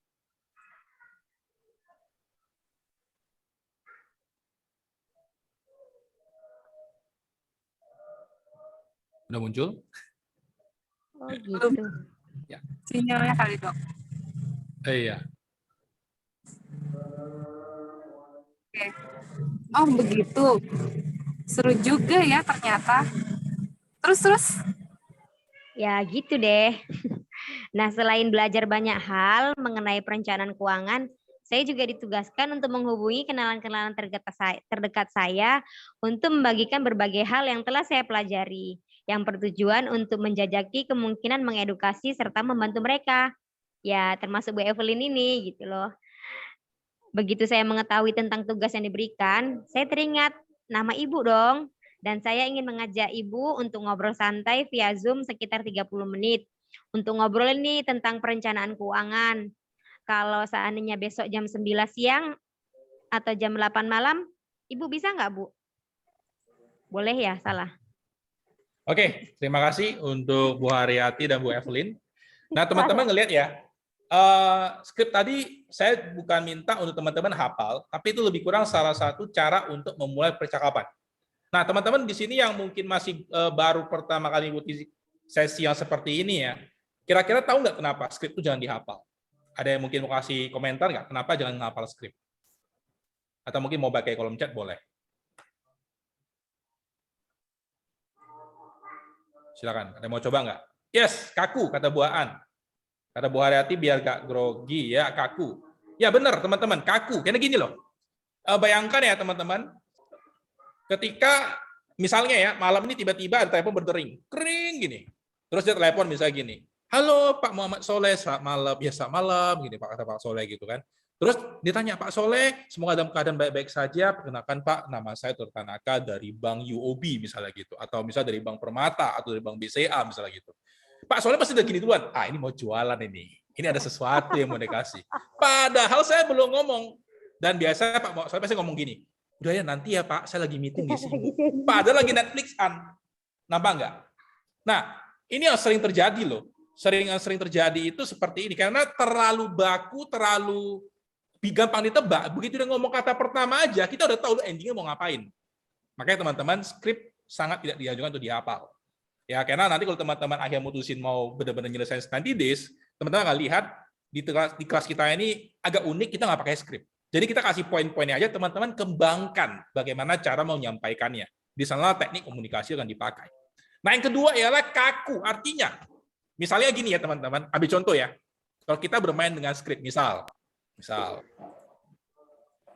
Udah muncul? Oh gitu. Sinyalnya kali dok. Iya. Oke. Oh begitu. Seru juga ya ternyata. Terus. Ya gitu deh. Nah, selain belajar banyak hal mengenai perencanaan keuangan, saya juga ditugaskan untuk menghubungi kenalan-kenalan terdekat saya untuk membagikan berbagai hal yang telah saya pelajari, yang bertujuan untuk menjajaki kemungkinan mengedukasi serta membantu mereka. Ya, termasuk Bu Evelyn ini gitu loh. Begitu saya mengetahui tentang tugas yang diberikan, saya teringat nama Ibu dong. Dan saya ingin mengajak Ibu untuk ngobrol santai via Zoom sekitar 30 menit. Untuk ngobrol ini tentang perencanaan keuangan. Kalau seandainya besok jam 9 siang atau jam 8 malam, Ibu bisa nggak, Bu? Boleh ya, salah. Oke, terima kasih untuk Bu Haryati dan Bu Evelyn. Nah, teman-teman ngelihat ya, skrip tadi saya bukan minta untuk teman-teman hafal, tapi itu lebih kurang salah satu cara untuk memulai percakapan. Nah, teman-teman di sini yang mungkin masih baru pertama kali ikuti sesi yang seperti ini ya, kira-kira tahu nggak kenapa skrip itu jangan dihafal? Ada yang mungkin mau kasih komentar nggak? Kenapa jangan menghafal skrip? Atau mungkin mau pakai kolom chat boleh. Silakan. Ada yang mau coba nggak? Yes, kaku kata Bu Aan. Kata Bu Haryati biar gak grogi ya, kaku. Ya benar teman-teman, kaku. Karena gini loh. Bayangkan ya teman-teman, ketika misalnya ya malam ini tiba-tiba ada telepon berdering, kering gini. Terus dia telepon misalnya gini, halo Pak Muhammad Soleh, selamat malam. Ya selamat malam, gini Pak kata Pak Soleh gitu kan. Terus ditanya Pak Soleh, semoga dalam keadaan baik-baik saja. Perkenalkan Pak, nama saya Tur Tanaka dari Bank UOB misalnya gitu, atau misalnya dari Bank Permata atau dari Bank BCA misalnya gitu. Pak Soleh pasti udah gini duluan, ini mau jualan ini ada sesuatu yang mau dikasih. Padahal saya belum ngomong. Dan biasanya Pak Soleh pasti ngomong gini, udah ya nanti ya Pak, saya lagi meeting di sini. Padahal lagi Netflix-an. Nampak nggak? Nah, ini yang sering terjadi loh. Sering terjadi itu seperti ini. Karena terlalu baku, terlalu gampang ditebak. Begitu dia ngomong kata pertama aja, kita udah tahu endingnya mau ngapain. Makanya teman-teman, skrip sangat tidak dianjurkan untuk dihafal. Ya, karena nanti kalau teman-teman akhirnya mutusin mau benar-benar nyelesain 90 days, teman-teman akan lihat di kelas kita ini agak unik, kita nggak pakai skrip. Jadi kita kasih poin-poinnya aja, teman-teman kembangkan bagaimana cara mau menyampaikannya. Di sana teknik komunikasi akan dipakai. Nah, yang kedua ialah kaku. Artinya, misalnya gini ya teman-teman, ambil contoh ya. Kalau kita bermain dengan skrip, misal.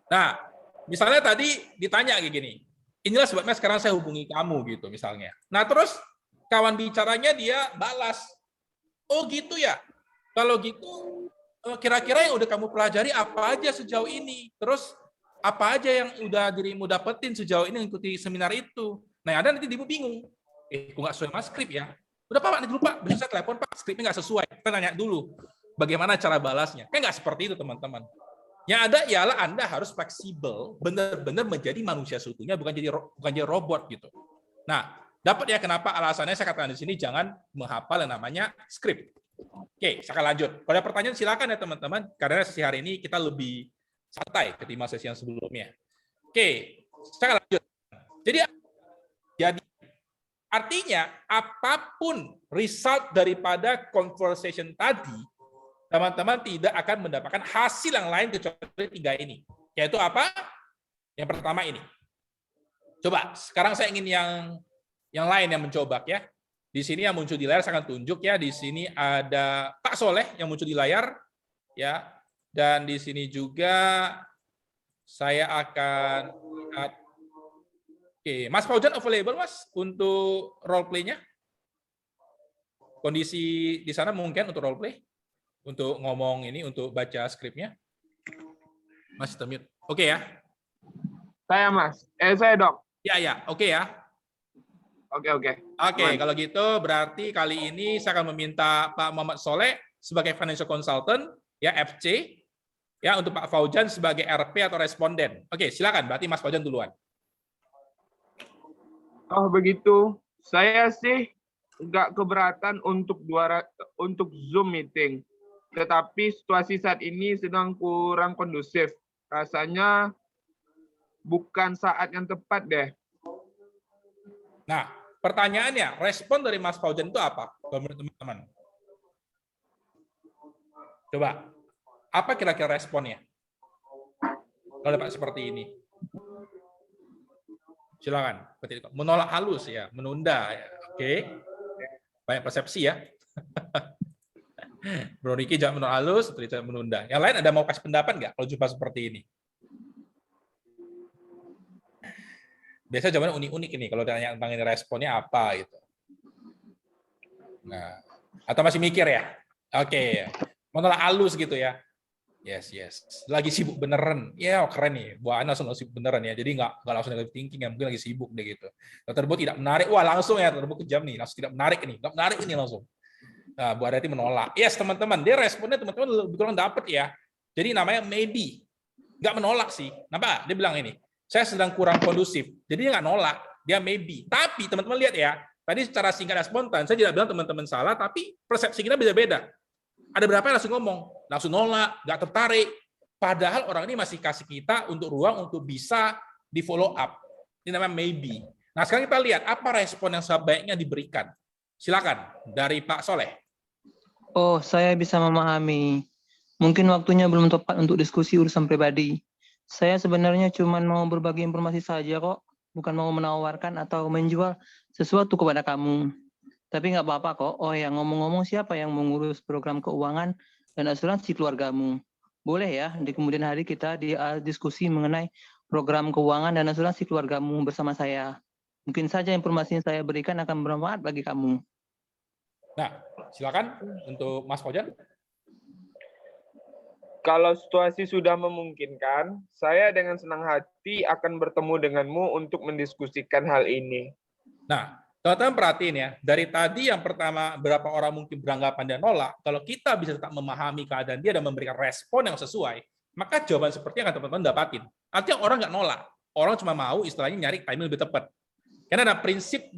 Nah, misalnya tadi ditanya kayak gini, inilah sebabnya sekarang saya hubungi kamu gitu misalnya. Nah, terus kawan bicaranya dia balas, oh gitu ya, kalau gitu kira-kira yang udah kamu pelajari apa aja sejauh ini, terus apa aja yang udah dirimu dapetin sejauh ini mengikuti seminar itu. Nah ada nanti dirimu bingung, kok nggak sesuai sama skrip ya, udah Pak, nanti dulu Pak, besok saya telepon Pak, skripnya nggak sesuai, kita nanya dulu bagaimana cara balasnya. Kan nggak seperti itu teman-teman. Yang ada ialah Anda harus fleksibel, benar-benar menjadi manusia seutuhnya, bukan jadi robot gitu. Nah, dapat ya kenapa alasannya saya katakan di sini jangan menghafal yang namanya skrip. Oke, saya akan lanjut. Kalau ada pertanyaan silakan ya teman-teman, karena sesi hari ini kita lebih santai ketimbang sesi yang sebelumnya. Oke, saya akan lanjut. Jadi artinya apapun result daripada conversation tadi, teman-teman tidak akan mendapatkan hasil yang lain kecuali 3 ini. Yaitu apa? Yang pertama ini. Coba, sekarang saya ingin yang lain yang mencoba ya. Di sini yang muncul di layar saya akan tunjuk ya. Di sini ada Pak Soleh yang muncul di layar ya. Dan di sini juga saya akan lihat. Oke, Mas Fauzan available Mas untuk role play-nya? Kondisi di sana mungkin untuk role play? Untuk ngomong ini, untuk baca skripnya? Mas mute. Oke ya? Saya Mas. Saya Dok. Ya, oke ya. Oke. Oke, kalau gitu berarti kali ini saya akan meminta Pak Muhammad Soleh sebagai financial consultant, ya FC, ya untuk Pak Fauzan sebagai RP atau responden. Oke, silakan. Berarti Mas Fauzan duluan. Oh begitu. Saya sih nggak keberatan untuk Zoom meeting. Tetapi situasi saat ini sedang kurang kondusif. Rasanya bukan saat yang tepat deh. Nah, pertanyaannya, respon dari Mas Fauzan itu apa? Kalau menurut teman-teman. Coba, apa kira-kira responnya? Kalau dapat seperti ini. Silakan. Menolak halus ya, menunda. Ya. Oke. Banyak persepsi ya. Bro Riki jangan menolak halus, tidak menunda. Yang lain ada mau kasih pendapat nggak kalau jumpa seperti ini? Biasa jawabannya unik-unik ini kalau ditanya tentang ini responnya apa gitu. Nah, atau masih mikir ya? Oke. Menolak halus gitu ya. Yes. Lagi sibuk beneran. Ya, keren nih. Bu Ana langsung sibuk beneran ya. Jadi nggak langsung negative thinking ya, mungkin lagi sibuk deh gitu. Dr. Bu tidak menarik. Wah, langsung ya Dr. Bu kejam nih. Langsung tidak menarik ini. Nggak menarik ini langsung. Nah, Bu Adati menolak. Yes, teman-teman. Dia responnya teman-teman lebih kurang dapat ya. Jadi namanya maybe. Nggak menolak sih. Kenapa? Dia bilang ini. Saya sedang kurang kondusif. Jadi dia nggak nolak. Dia maybe. Tapi teman-teman lihat ya. Tadi secara singkat dan spontan, saya tidak bilang teman-teman salah, tapi persepsi kita beda-beda. Ada berapa yang langsung ngomong, langsung nolak, nggak tertarik. Padahal orang ini masih kasih kita untuk ruang untuk bisa di follow up. Ini namanya maybe. Nah sekarang kita lihat apa respon yang sebaiknya diberikan. Silakan dari Pak Soleh. Oh, saya bisa memahami. Mungkin waktunya belum tepat untuk diskusi urusan pribadi. Saya sebenarnya cuma mau berbagi informasi saja kok, bukan mau menawarkan atau menjual sesuatu kepada kamu. Tapi nggak apa-apa kok. Oh ya, ngomong-ngomong siapa yang mengurus program keuangan dan asuransi keluargamu? Boleh ya, di kemudian hari kita diskusi mengenai program keuangan dan asuransi keluargamu bersama saya. Mungkin saja informasi yang saya berikan akan bermanfaat bagi kamu. Nah, silakan untuk Mas Fauzan. Kalau situasi sudah memungkinkan, saya dengan senang hati akan bertemu denganmu untuk mendiskusikan hal ini. Nah, teman-teman perhatiin ya, dari tadi yang pertama berapa orang mungkin beranggapan dia nolak, kalau kita bisa tetap memahami keadaan dia dan memberikan respon yang sesuai, maka jawaban seperti yang teman-teman dapatin. Artinya orang nggak nolak, orang cuma mau istilahnya nyari timing lebih tepat. Karena ada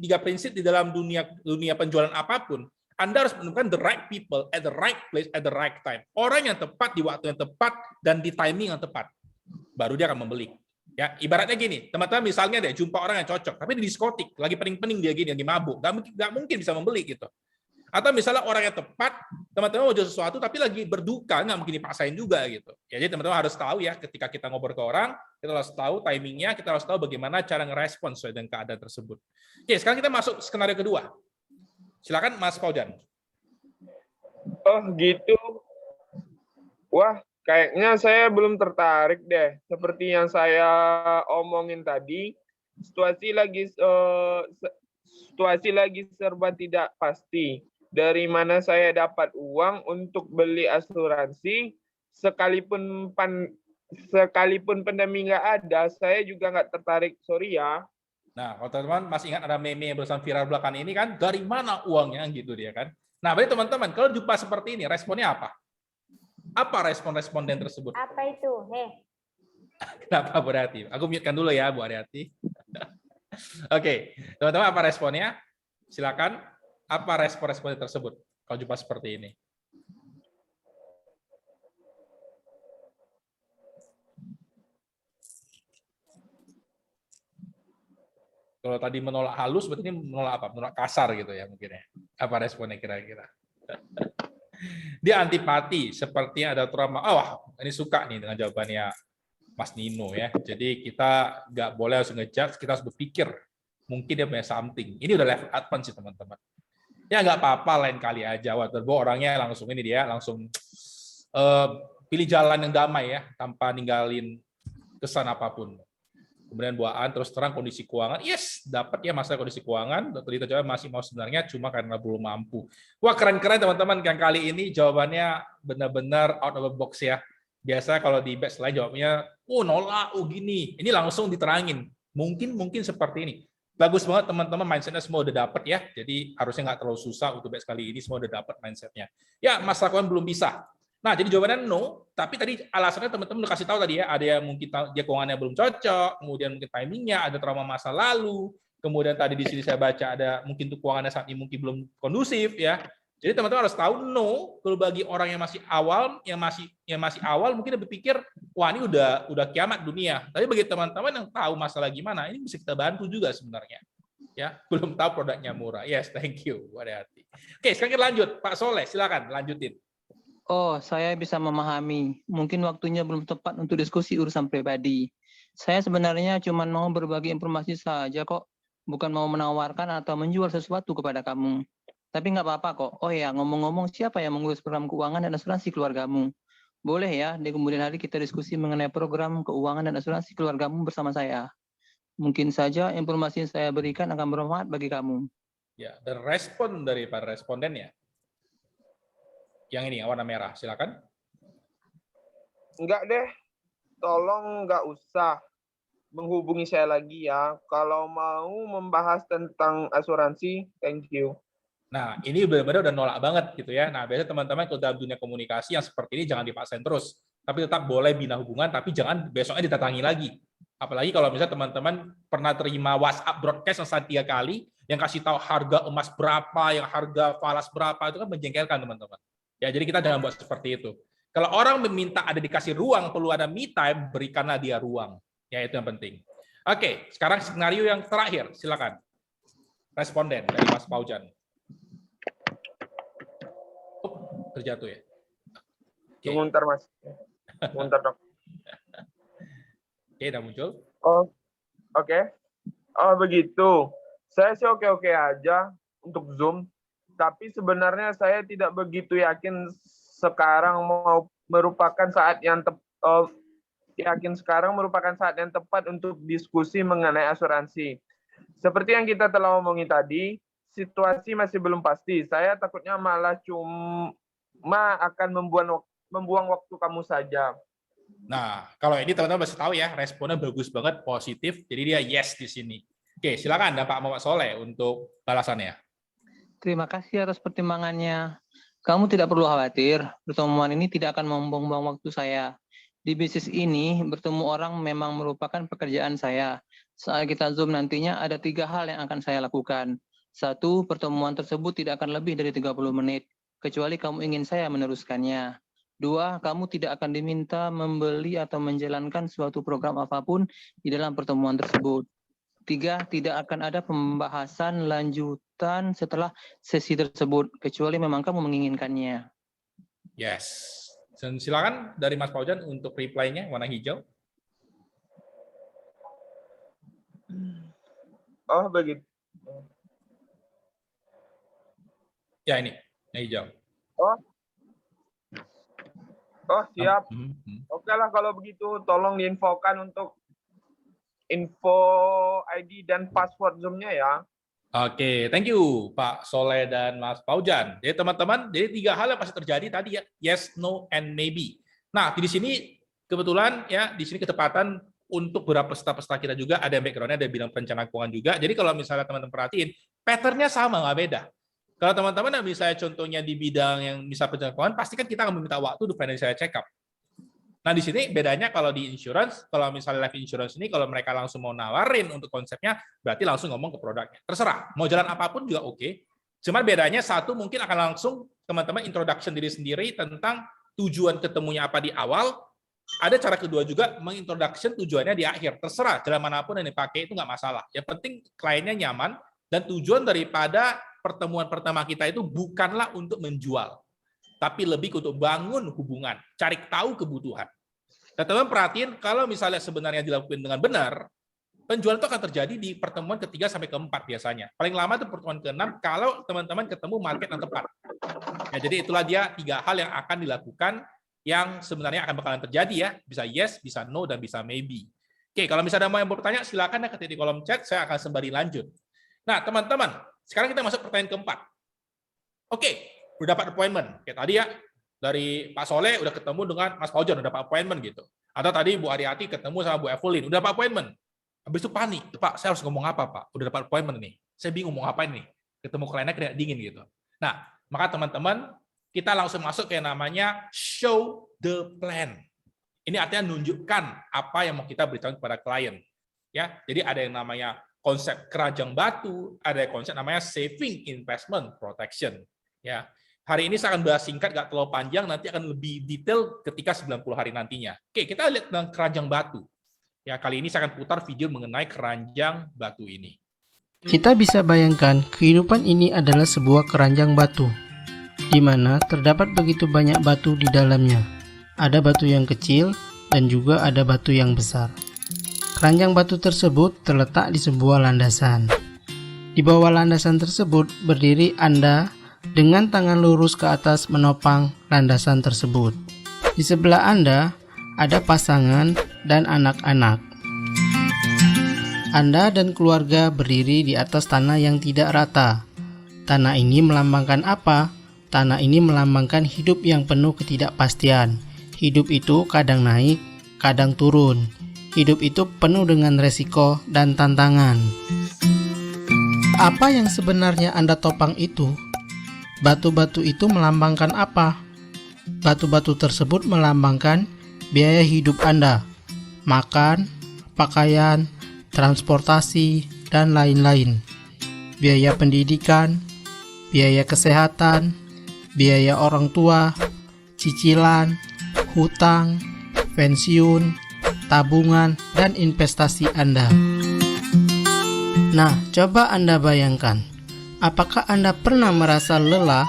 tiga prinsip di dalam dunia penjualan apapun. Anda harus menemukan the right people at the right place at the right time. Orang yang tepat di waktu yang tepat dan di timing yang tepat. Baru dia akan membeli. Ya, ibaratnya gini, teman-teman misalnya deh jumpa orang yang cocok, tapi di diskotik, lagi pening-pening dia gini, lagi mabuk, nggak mungkin bisa membeli gitu. Atau misalnya orang yang tepat, teman-teman mau jual sesuatu, tapi lagi berduka, nggak mungkin dipaksain juga gitu. Ya, jadi teman-teman harus tahu ya, ketika kita ngobrol ke orang, kita harus tahu timingnya, kita harus tahu bagaimana cara ngerespon sesuai dengan keadaan tersebut. Oke, sekarang kita masuk skenario kedua. Silakan Mas Fauzan. Oh gitu. Wah, kayaknya saya belum tertarik deh. Seperti yang saya omongin tadi, situasi lagi serba tidak pasti. Dari mana saya dapat uang untuk beli asuransi, sekalipun pandemi nggak ada, saya juga nggak tertarik. Sorry ya. Nah, kalau teman-teman masih ingat ada meme yang berusaha viral belakangan ini kan, dari mana uangnya gitu dia kan. Nah, berarti teman-teman, kalau jumpa seperti ini, responnya apa? Apa respon responden tersebut? Apa itu? Kenapa Bu Ariati? Aku mute-kan dulu ya, Bu Ariati. Oke, teman-teman apa responnya? Silakan. Apa respon responden tersebut kalau jumpa seperti ini? Kalau tadi menolak halus, berarti ini menolak apa? Menolak kasar gitu ya mungkin ya. Apa responnya kira-kira? Dia antipati, sepertinya ada trauma. Oh, ini suka nih dengan jawabannya Mas Nino ya. Jadi kita nggak boleh langsung ngejudge, kita harus berpikir. Mungkin dia punya something. Ini udah level advance sih teman-teman. Ya nggak apa-apa, lain kali aja. Waterbo orangnya langsung ini dia langsung pilih jalan yang damai ya, tanpa ninggalin kesan apapun. Kemudian buaan terus terang kondisi keuangan, yes, dapat ya masalah kondisi keuangan. Dr. Dita jawab masih mau sebenarnya cuma karena belum mampu. Wah keren-keren teman-teman, yang kali ini jawabannya benar-benar out of the box ya. Biasa kalau di batch lain jawabnya, nolak, gini. Ini langsung diterangin. Mungkin seperti ini. Bagus banget teman-teman, mindsetnya semua udah dapat ya. Jadi harusnya nggak terlalu susah untuk batch kali ini, semua udah dapat mindsetnya. Ya, Mas Rakwan belum bisa. Nah, jadi jawabannya no, tapi tadi alasannya teman-teman udah kasih tahu tadi ya, ada yang mungkin dia keuangannya belum cocok, kemudian mungkin timingnya, ada trauma masa lalu, kemudian tadi di sini saya baca ada mungkin tuh keuangannya saat ini mungkin belum kondusif ya. Jadi teman-teman harus tahu no, kalau bagi orang yang masih awal, yang masih awal mungkin dia berpikir, wah ini udah kiamat dunia. Tapi bagi teman-teman yang tahu masalah gimana, ini bisa kita bantu juga sebenarnya. Ya, belum tahu produknya murah. Yes, thank you. Hati-hati. Oke, sekarang kita lanjut. Pak Soleh, silakan lanjutin. Oh, saya bisa memahami. Mungkin waktunya belum tepat untuk diskusi urusan pribadi. Saya sebenarnya cuma mau berbagi informasi saja kok. Bukan mau menawarkan atau menjual sesuatu kepada kamu. Tapi nggak apa-apa kok. Oh ya, ngomong-ngomong siapa yang mengurus program keuangan dan asuransi keluargamu? Boleh ya, di kemudian hari kita diskusi mengenai program keuangan dan asuransi keluargamu bersama saya. Mungkin saja informasi yang saya berikan akan bermanfaat bagi kamu. Ya, dan respon dari para respondennya. Yang ini warna merah, silakan. Enggak deh, tolong nggak usah menghubungi saya lagi ya. Kalau mau membahas tentang asuransi, thank you. Nah, ini benar-benar udah nolak banget gitu ya. Nah, biasanya teman-teman kalau dalam dunia komunikasi yang seperti ini jangan dipaksain terus. Tapi tetap boleh bina hubungan, tapi jangan besoknya didatangi lagi. Apalagi kalau misalnya teman-teman pernah terima WhatsApp broadcast yang 3 kali, yang kasih tahu harga emas berapa, yang harga falas berapa, itu kan menjengkelkan teman-teman. Ya, jadi kita jangan buat seperti itu. Kalau orang meminta ada dikasih ruang, perlu ada me time, berikanlah dia ruang. Ya, itu yang penting. Oke, sekarang skenario yang terakhir, silakan. Responden dari Mas Paujan. Terjatuh ya. Oke. Sebentar Mas. Sebentar dok. Oke, udah muncul. Oh, oke. Oh begitu. Saya sih oke-oke aja untuk Zoom. Tapi sebenarnya saya tidak begitu yakin sekarang merupakan saat yang tepat untuk diskusi mengenai asuransi. Seperti yang kita telah omongin tadi, situasi masih belum pasti. Saya takutnya malah cuma akan membuang waktu kamu saja. Nah, kalau ini teman-teman masih tahu ya, responnya bagus banget, positif. Jadi dia yes di sini. Oke, silakan Pak Muhammad Soleh untuk balasannya. Terima kasih atas pertimbangannya. Kamu tidak perlu khawatir, pertemuan ini tidak akan membuang-buang waktu saya. Di bisnis ini, bertemu orang memang merupakan pekerjaan saya. Saat kita Zoom nantinya, ada 3 hal yang akan saya lakukan. 1, pertemuan tersebut tidak akan lebih dari 30 menit, kecuali kamu ingin saya meneruskannya. 2, kamu tidak akan diminta membeli atau menjalankan suatu program apapun di dalam pertemuan tersebut. 3, tidak akan ada pembahasan lanjutan setelah sesi tersebut, kecuali memang kamu menginginkannya. Yes. Dan silakan dari Mas Paujan untuk reply-nya warna hijau. Oh begitu. Ya ini, yang hijau. Oh siap. Oke lah kalau begitu, tolong diinfokan untuk info ID dan password Zoom-nya ya. Oke, thank you Pak Soleh dan Mas Paujan. Jadi teman-teman, jadi 3 hal yang pasti terjadi tadi ya, yes, no, and maybe. Nah, di sini kebetulan ya, di sini ketepatan untuk beberapa peserta-peserta kita juga ada yang background-nya, ada bidang perencanaan keuangan juga. Jadi kalau misalnya teman-teman perhatiin, pattern-nya sama, nggak beda. Kalau teman-teman misalnya contohnya di bidang yang bisa perencanaan keuangan, pasti kan kita akan meminta waktu untuk financial check-up. Nah, di sini bedanya kalau di insurance, kalau misalnya life insurance ini, kalau mereka langsung mau nawarin untuk konsepnya, berarti langsung ngomong ke produknya. Terserah, mau jalan apapun juga oke. Cuman bedanya satu mungkin akan langsung teman-teman introduction diri sendiri tentang tujuan ketemunya apa di awal. Ada cara kedua juga mengintroduction tujuannya di akhir. Terserah, jalan manapun yang dipakai itu nggak masalah. Yang penting kliennya nyaman, dan tujuan daripada pertemuan pertama kita itu bukanlah untuk menjual. tapi lebih untuk bangun hubungan, cari tahu kebutuhan. Nah, teman-teman perhatiin, kalau misalnya sebenarnya dilakukan dengan benar, penjualan itu akan terjadi di pertemuan ketiga sampai keempat biasanya. Paling lama itu pertemuan keenam kalau teman-teman ketemu market yang tepat. Ya, jadi itulah dia 3 hal yang akan dilakukan yang sebenarnya akan bakalan terjadi ya. Bisa yes, bisa no, dan bisa maybe. Oke, kalau misalnya mau yang bertanya, silakan ya ketik di kolom chat, saya akan sembari lanjut. Nah, teman-teman, sekarang kita masuk pertanyaan keempat. Oke, udah dapat appointment. Kayak tadi ya, dari Pak Soleh udah ketemu dengan Mas Faujan, udah dapat appointment gitu. Atau tadi Bu Ariati ketemu sama Bu Evelyn, udah dapat appointment. Habis itu panik, Pak, saya harus ngomong apa, Pak? Udah dapat appointment nih. Saya bingung mau ngapain nih. Ketemu kliennya keringat dingin gitu. Nah, maka teman-teman, kita langsung masuk ke yang namanya show the plan. Ini artinya nunjukkan apa yang mau kita beritahu kepada klien. Ya, jadi ada yang namanya konsep keranjang batu, ada konsep namanya saving investment protection. Ya, hari ini saya akan bahas singkat, nggak terlalu panjang, nanti akan lebih detail ketika 90 hari nantinya. Oke, kita lihat tentang keranjang batu. Ya, kali ini saya akan putar video mengenai keranjang batu ini. Kita bisa bayangkan kehidupan ini adalah sebuah keranjang batu, di mana terdapat begitu banyak batu di dalamnya. Ada batu yang kecil dan juga ada batu yang besar. Keranjang batu tersebut terletak di sebuah landasan. Di bawah landasan tersebut berdiri Anda dengan tangan lurus ke atas menopang landasan tersebut. Di sebelah Anda ada pasangan dan anak-anak. Anda dan keluarga berdiri di atas tanah yang tidak rata. Tanah ini melambangkan apa? Tanah ini melambangkan hidup yang penuh ketidakpastian. Hidup itu kadang naik, kadang turun. Hidup itu penuh dengan resiko dan tantangan. Apa yang sebenarnya Anda topang itu? Batu-batu itu melambangkan apa? Batu-batu tersebut melambangkan biaya hidup Anda, makan, pakaian, transportasi, dan lain-lain. Biaya pendidikan, biaya kesehatan, biaya orang tua, cicilan, hutang, pensiun, tabungan, dan investasi Anda. Nah, coba Anda bayangkan, apakah Anda pernah merasa lelah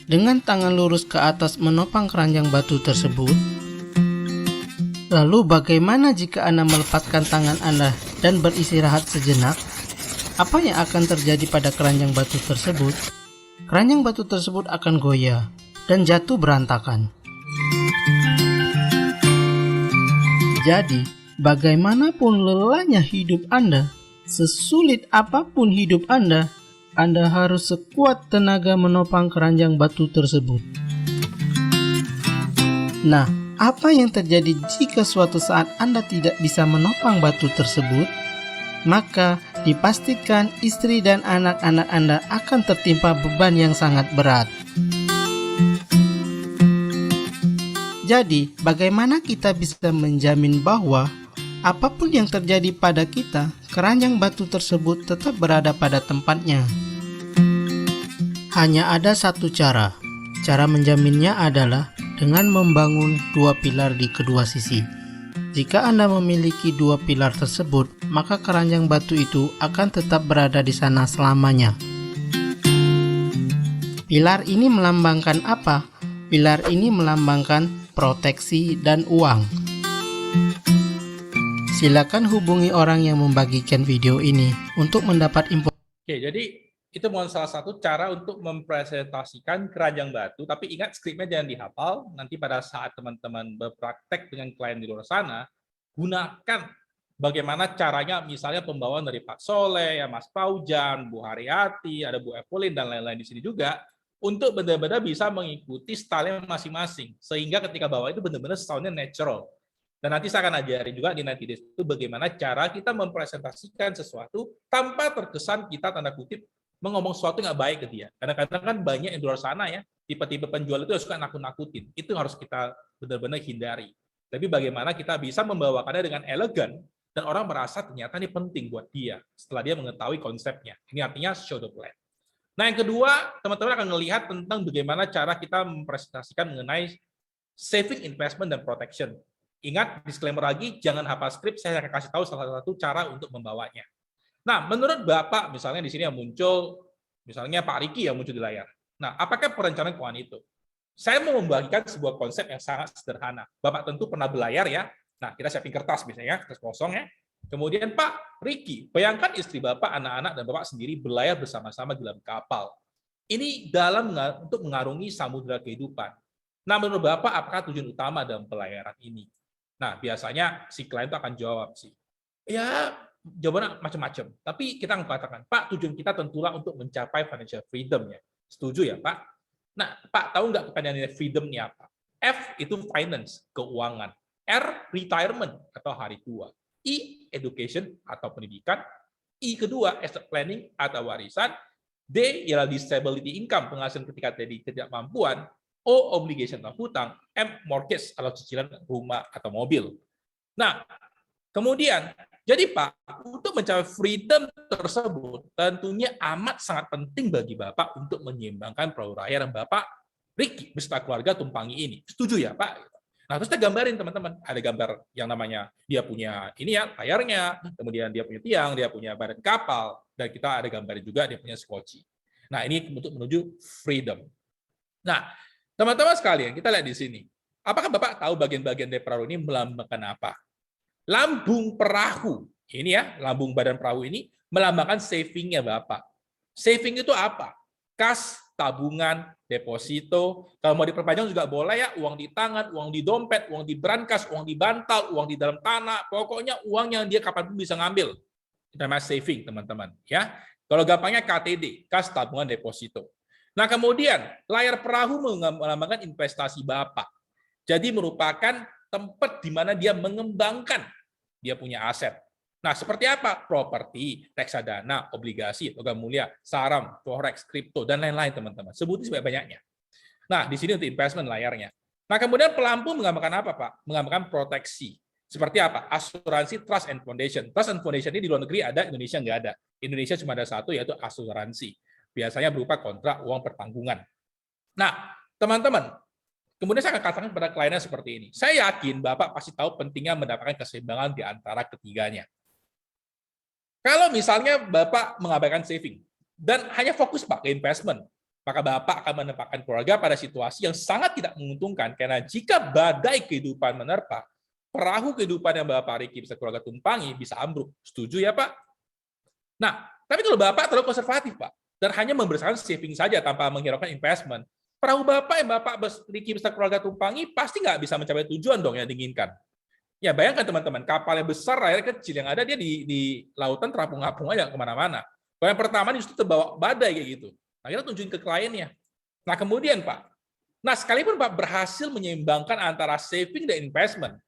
dengan tangan lurus ke atas menopang keranjang batu tersebut? Lalu bagaimana jika Anda melepaskan tangan Anda dan beristirahat sejenak? Apa yang akan terjadi pada keranjang batu tersebut? Keranjang batu tersebut akan goyah dan jatuh berantakan. Jadi, bagaimanapun lelahnya hidup Anda, sesulit apapun hidup Anda harus sekuat tenaga menopang keranjang batu tersebut. Nah, apa yang terjadi jika suatu saat Anda tidak bisa menopang batu tersebut? Maka dipastikan istri dan anak-anak Anda akan tertimpa beban yang sangat berat. Jadi, bagaimana kita bisa menjamin bahwa apapun yang terjadi pada kita, keranjang batu tersebut tetap berada pada tempatnya? Hanya ada satu cara. Cara menjaminnya adalah dengan membangun 2 pilar di kedua sisi. Jika Anda memiliki 2 pilar tersebut, maka keranjang batu itu akan tetap berada di sana selamanya. Pilar ini melambangkan apa? Pilar ini melambangkan proteksi dan uang. Silakan hubungi orang yang membagikan video ini untuk mendapat info. Oke, jadi itu mohon salah satu cara untuk mempresentasikan keranjang batu, tapi ingat skripnya jangan dihafal. Nanti pada saat teman-teman berpraktek dengan klien di luar sana, gunakan bagaimana caranya, misalnya pembawaan dari Pak Soleh, ya Mas Faujan, Bu Haryati, ada Bu Evelyn, dan lain-lain di sini juga, untuk benar-benar bisa mengikuti style masing-masing, sehingga ketika bawa itu benar-benar sound-nya natural. Dan nanti saya akan ajarin juga di 90 Days itu bagaimana cara kita mempresentasikan sesuatu tanpa terkesan kita tanda kutip mengomong sesuatu nggak baik ke dia. Kadang-kadang kan banyak yang di luar sana ya, tipe-tipe penjual itu suka nakut-nakutin. Itu harus kita benar-benar hindari. Tapi bagaimana kita bisa membawakannya dengan elegan dan orang merasa ternyata ini penting buat dia setelah dia mengetahui konsepnya. Ini artinya show the plan. Nah, yang kedua, teman-teman akan melihat tentang bagaimana cara kita mempresentasikan mengenai saving, investment, dan protection. Ingat, disclaimer lagi, jangan hafal skrip, saya akan kasih tahu salah satu cara untuk membawanya. Nah, menurut Bapak, misalnya di sini yang muncul, misalnya Pak Riki yang muncul di layar. Nah, apakah perencanaan keuangan itu? Saya mau membagikan sebuah konsep yang sangat sederhana. Bapak tentu pernah berlayar ya. Nah, kita siapin kertas misalnya, kertas kosong ya. Kemudian Pak Ricky, bayangkan istri Bapak, anak-anak, dan Bapak sendiri berlayar bersama-sama di dalam kapal. Ini untuk mengarungi samudera kehidupan. Nah, menurut Bapak, apakah tujuan utama dalam pelayaran ini? Nah, biasanya si klien itu akan jawab sih, ya jawabannya macam-macam. Tapi kita mengatakan, Pak, tujuan kita tentulah untuk mencapai financial freedom ya. Setuju ya, Pak? Nah, Pak, tahu nggak kepanjangan freedom ini apa? F itu finance, keuangan. R, retirement atau hari tua. I, education atau pendidikan. I kedua, asset planning atau warisan. D, ialah disability income, penghasilan ketika terjadi ketidakmampuan. O, obligation atau hutang. M, mortgage atau cicilan rumah atau mobil. Nah, kemudian, jadi Pak, untuk mencapai freedom tersebut, tentunya amat sangat penting bagi Bapak untuk menyeimbangkan perahu layar yang Bapak Ricky beserta keluarga tumpangi ini. Setuju ya Pak? Nah, terus kita gambarin teman-teman. Ada gambar yang namanya dia punya ini ya, layarnya, kemudian dia punya tiang, dia punya badan kapal, dan kita ada gambar juga dia punya skoci. Nah, ini untuk menuju freedom. Nah, teman-teman sekalian, kita lihat di sini. Apakah Bapak tahu bagian-bagian dari perahu ini melambangkan apa? Lambung perahu, ini ya, lambung badan perahu ini melambangkan savingnya Bapak. Saving itu apa? Kas, tabungan, deposito. Kalau mau diperpanjang juga boleh ya, uang di tangan, uang di dompet, uang di brankas, uang di bantal, uang di dalam tanah. Pokoknya uang yang dia kapanpun bisa ngambil. Itu namanya saving, teman-teman. Ya, kalau gampangnya KTD, kas, tabungan, deposito. Nah, kemudian layar perahu melambangkan investasi Bapak. Jadi merupakan tempat di mana dia mengembangkan dia punya aset. Nah, seperti apa? Properti, reksadana, obligasi, logam mulia, saham, forex, kripto, dan lain-lain, teman-teman. Sebutin sebanyak-banyaknya. Nah, di sini untuk investment layarnya. Nah, kemudian pelampu menggambarkan apa, Pak? Menggambarkan proteksi. Seperti apa? Asuransi, trust and foundation. Trust and foundation ini di luar negeri ada, Indonesia nggak ada. Indonesia cuma ada satu, yaitu asuransi. Biasanya berupa kontrak uang pertanggungan. Nah, teman-teman, kemudian saya akan katakan kepada kliennya seperti ini. Saya yakin Bapak pasti tahu pentingnya mendapatkan keseimbangan di antara ketiganya. Kalau misalnya Bapak mengabaikan saving dan hanya fokus Pak ke investment, maka Bapak akan menempatkan keluarga pada situasi yang sangat tidak menguntungkan karena jika badai kehidupan menerpa, perahu kehidupan yang Bapak Ricky bisa keluarga tumpangi bisa ambruk. Setuju ya Pak? Nah, tapi kalau Bapak terlalu konservatif Pak dan hanya membesarkan saving saja tanpa menghiraukan investment, perahu Bapak yang Bapak Ricky bisa keluarga tumpangi pasti nggak bisa mencapai tujuan dong yang diinginkan. Ya bayangkan teman-teman, kapal yang besar, layar kecil yang ada dia di lautan terapung-apung aja kemana-mana. Kalau yang pertama justru terbawa badai kayak gitu. Nah kita tunjukin ke kliennya. Nah kemudian Pak, nah sekalipun Pak berhasil menyeimbangkan antara saving dan investment,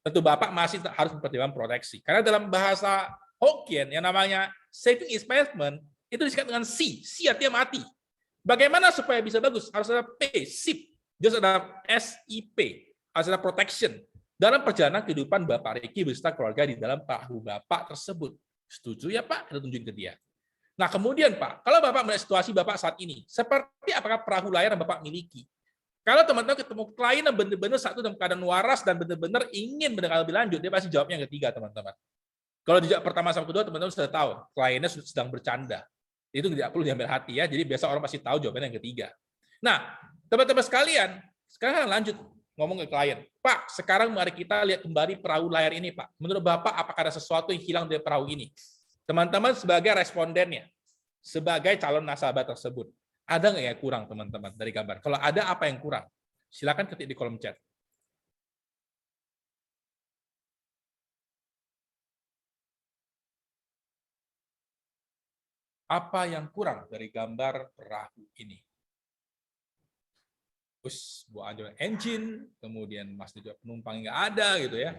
tentu Bapak masih harus mempertimbangkan proteksi. Karena dalam bahasa Hokkien yang namanya saving investment itu disingkat dengan C artinya mati. Bagaimana supaya bisa bagus? Harus ada P, SIP, harus ada SIP, harus ada protection. Dalam perjalanan kehidupan Bapak Ricky beserta keluarga di dalam perahu Bapak tersebut. Setuju ya Pak? Kita tunjukin ke dia. Nah kemudian Pak, kalau Bapak melihat situasi Bapak saat ini, seperti apakah perahu layar yang Bapak miliki? Kalau teman-teman ketemu klien yang benar-benar satu dalam keadaan waras dan benar-benar ingin mendengar lebih lanjut, dia pasti jawabnya yang ketiga teman-teman. Kalau di pertama sama kedua teman-teman sudah tahu, kliennya sedang bercanda. Itu tidak perlu diambil hati ya, jadi biasa orang pasti tahu jawabannya yang ketiga. Nah, teman-teman sekalian, sekarang lanjut ngomong ke klien. Pak, sekarang mari kita lihat kembali perahu layar ini, Pak. Menurut Bapak, apakah ada sesuatu yang hilang dari perahu ini? Teman-teman sebagai respondennya, sebagai calon nasabah tersebut, ada nggak yang kurang, teman-teman, dari gambar? Kalau ada, apa yang kurang? Silakan ketik di kolom chat. Apa yang kurang dari gambar perahu ini? Terus Bu Anjol engine, kemudian Mas juga penumpang nggak ada gitu ya.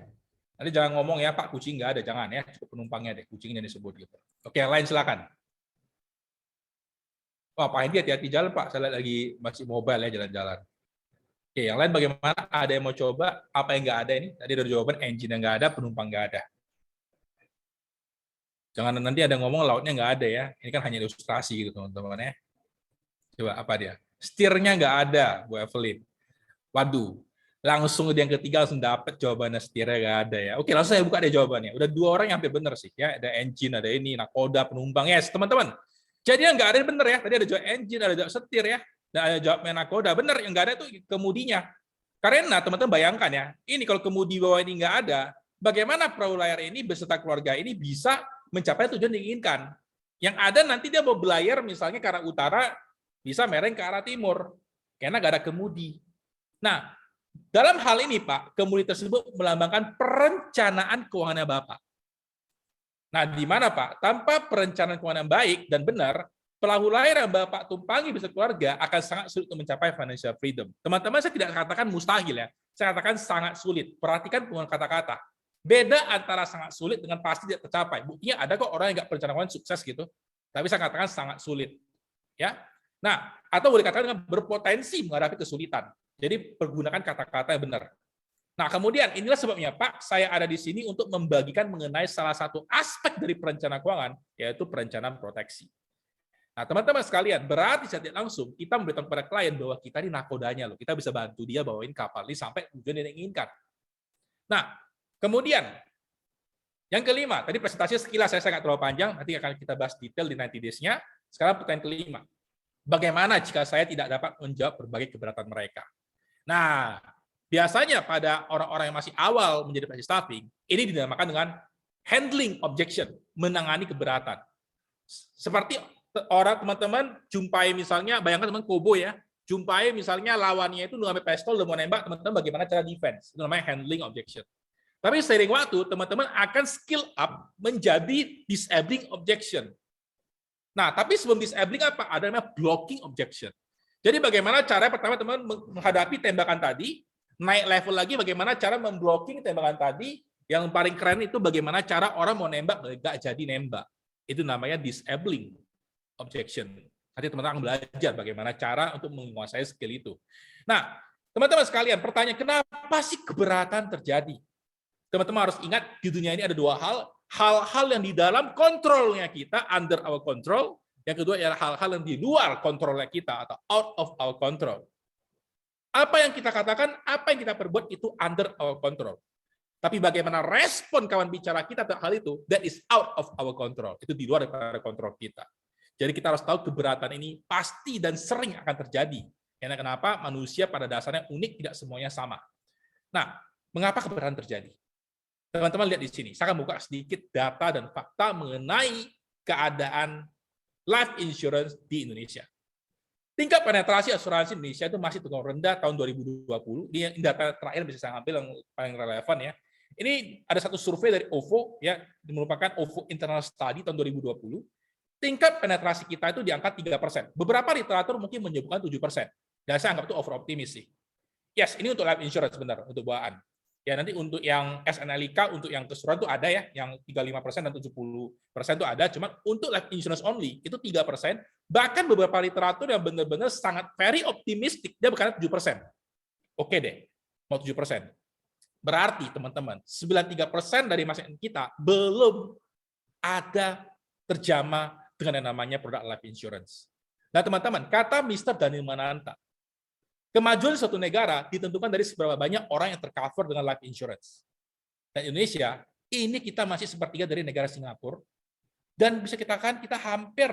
Nanti jangan ngomong ya Pak kucing nggak ada, jangan ya, cukup penumpangnya deh, kucingnya disebut gitu. Oke, yang lain silakan. Wah Pak Hendi hati-hati jalan Pak, saya lihat lagi masih mobile ya jalan-jalan. Oke, yang lain bagaimana? Ada yang mau coba? Apa yang nggak ada ini? Tadi ada jawaban engine yang nggak ada, penumpang nggak ada. Jangan nanti ada ngomong lautnya nggak ada ya. Ini kan hanya ilustrasi gitu teman-teman ya. Coba apa dia? Setirnya nggak ada, Bu Evelyn. Waduh, langsung yang ketiga langsung dapat jawabannya setirnya nggak ada ya. Oke, langsung saya buka deh jawabannya. Udah 2 orang yang hampir benar sih ya. Ada engine, ada ini, nakoda, penumpang. Yes, teman-teman. Jadi yang nggak ada yang benar ya. Tadi ada juga engine, ada juga setir ya. Nah, jawabnya nakoda, benar, yang nggak ada itu kemudinya. Karena teman-teman bayangkan ya, ini kalau kemudi bawah ini nggak ada, bagaimana perahu layar ini beserta keluarga ini bisa mencapai tujuan yang diinginkan? Yang ada nanti dia mau belayar misalnya ke arah utara, bisa mereng ke arah timur, karena nggak ada kemudi. Nah, dalam hal ini Pak, kemudi tersebut melambangkan perencanaan keuangannya Bapak. Nah, di mana Pak? Tanpa perencanaan keuangan yang baik dan benar, perahu layar yang Bapak tumpangi beserta keluarga akan sangat sulit untuk mencapai financial freedom. Teman-teman, saya tidak katakan mustahil ya. Saya katakan sangat sulit. Perhatikan penggunaan kata-kata. Beda antara sangat sulit dengan pasti tidak tercapai. Buktinya ada kok orang yang nggak perencanaan keuangan sukses gitu. Tapi saya katakan sangat sulit. Ya. Nah, atau boleh katakan dengan berpotensi menghadapi kesulitan. Jadi pergunakan kata-kata yang benar. Nah, kemudian inilah sebabnya Pak, saya ada di sini untuk membagikan mengenai salah satu aspek dari perencanaan keuangan, yaitu perencanaan proteksi. Nah, teman-teman sekalian, berarti secara tidak langsung kita memberitahu kepada klien bahwa kita ini nakodanya loh. Kita bisa bantu dia bawain kapal ini sampai tujuan yang diinginkan. Nah, kemudian yang kelima, tadi presentasinya sekilas saya nggak terlalu panjang, nanti akan kita bahas detail di 90 days-nya. Sekarang pertanyaan kelima. Bagaimana jika saya tidak dapat menjawab berbagai keberatan mereka? Nah, biasanya pada orang-orang yang masih awal menjadi profesi staffing, ini dinamakan dengan handling objection, menangani keberatan. Seperti orang teman-teman jumpai misalnya, bayangkan teman kobo ya, jumpai misalnya lawannya itu ngambil pistol dan mau nembak, teman-teman bagaimana cara defense? Itu namanya handling objection. Tapi seiring waktu, teman-teman akan skill up menjadi disabling objection. Nah, tapi sebelum disabling apa? Ada namanya blocking objection. Jadi bagaimana cara pertama teman-teman menghadapi tembakan tadi, naik level lagi bagaimana cara memblocking tembakan tadi, yang paling keren itu bagaimana cara orang mau nembak nggak jadi nembak. Itu namanya disabling objection. Nanti teman-teman akan belajar bagaimana cara untuk menguasai skill itu. Nah, teman-teman sekalian, pertanyaan kenapa sih keberatan terjadi? Teman-teman harus ingat di dunia ini ada dua hal, hal-hal yang di dalam kontrolnya kita, under our control. Yang kedua adalah hal-hal yang di luar kontrolnya kita atau out of our control. Apa yang kita katakan, apa yang kita perbuat itu under our control. Tapi bagaimana respon kawan bicara kita terhadap hal itu, that is out of our control. Itu di luar daripada kontrol kita. Jadi kita harus tahu keberatan ini pasti dan sering akan terjadi. Karena kenapa? Manusia pada dasarnya unik, tidak semuanya sama. Nah, mengapa keberatan terjadi? Teman-teman lihat di sini. Saya akan buka sedikit data dan fakta mengenai keadaan life insurance di Indonesia. Tingkat penetrasi asuransi Indonesia itu masih tergolong rendah tahun 2020. Ini data terakhir bisa saya ambil yang paling relevan ya. Ini ada satu survei dari OVO ya, merupakan OVO Internal Study tahun 2020. Tingkat penetrasi kita itu di angka 3%. Beberapa literatur mungkin menyebutkan 7%. Dan saya anggap itu over optimis sih. Yes, ini untuk life insurance benar, untuk bawaan. Ya, nanti untuk yang SNLIK, untuk yang keseluruhan itu ada ya, yang 35% dan 70% itu ada, cuma untuk life insurance only, itu 3%, bahkan beberapa literatur yang benar-benar sangat very optimistic, dia berkata 7%. Oke deh, mau 7%. Berarti, teman-teman, 93% dari masyarakat kita belum ada terjamah dengan yang namanya produk life insurance. Nah, teman-teman, kata Mr. Daniel Mananta, kemajuan suatu negara ditentukan dari seberapa banyak orang yang tercover dengan life insurance. Dan Indonesia, ini kita masih sepertiga dari negara Singapura, dan bisa kita katakan kita hampir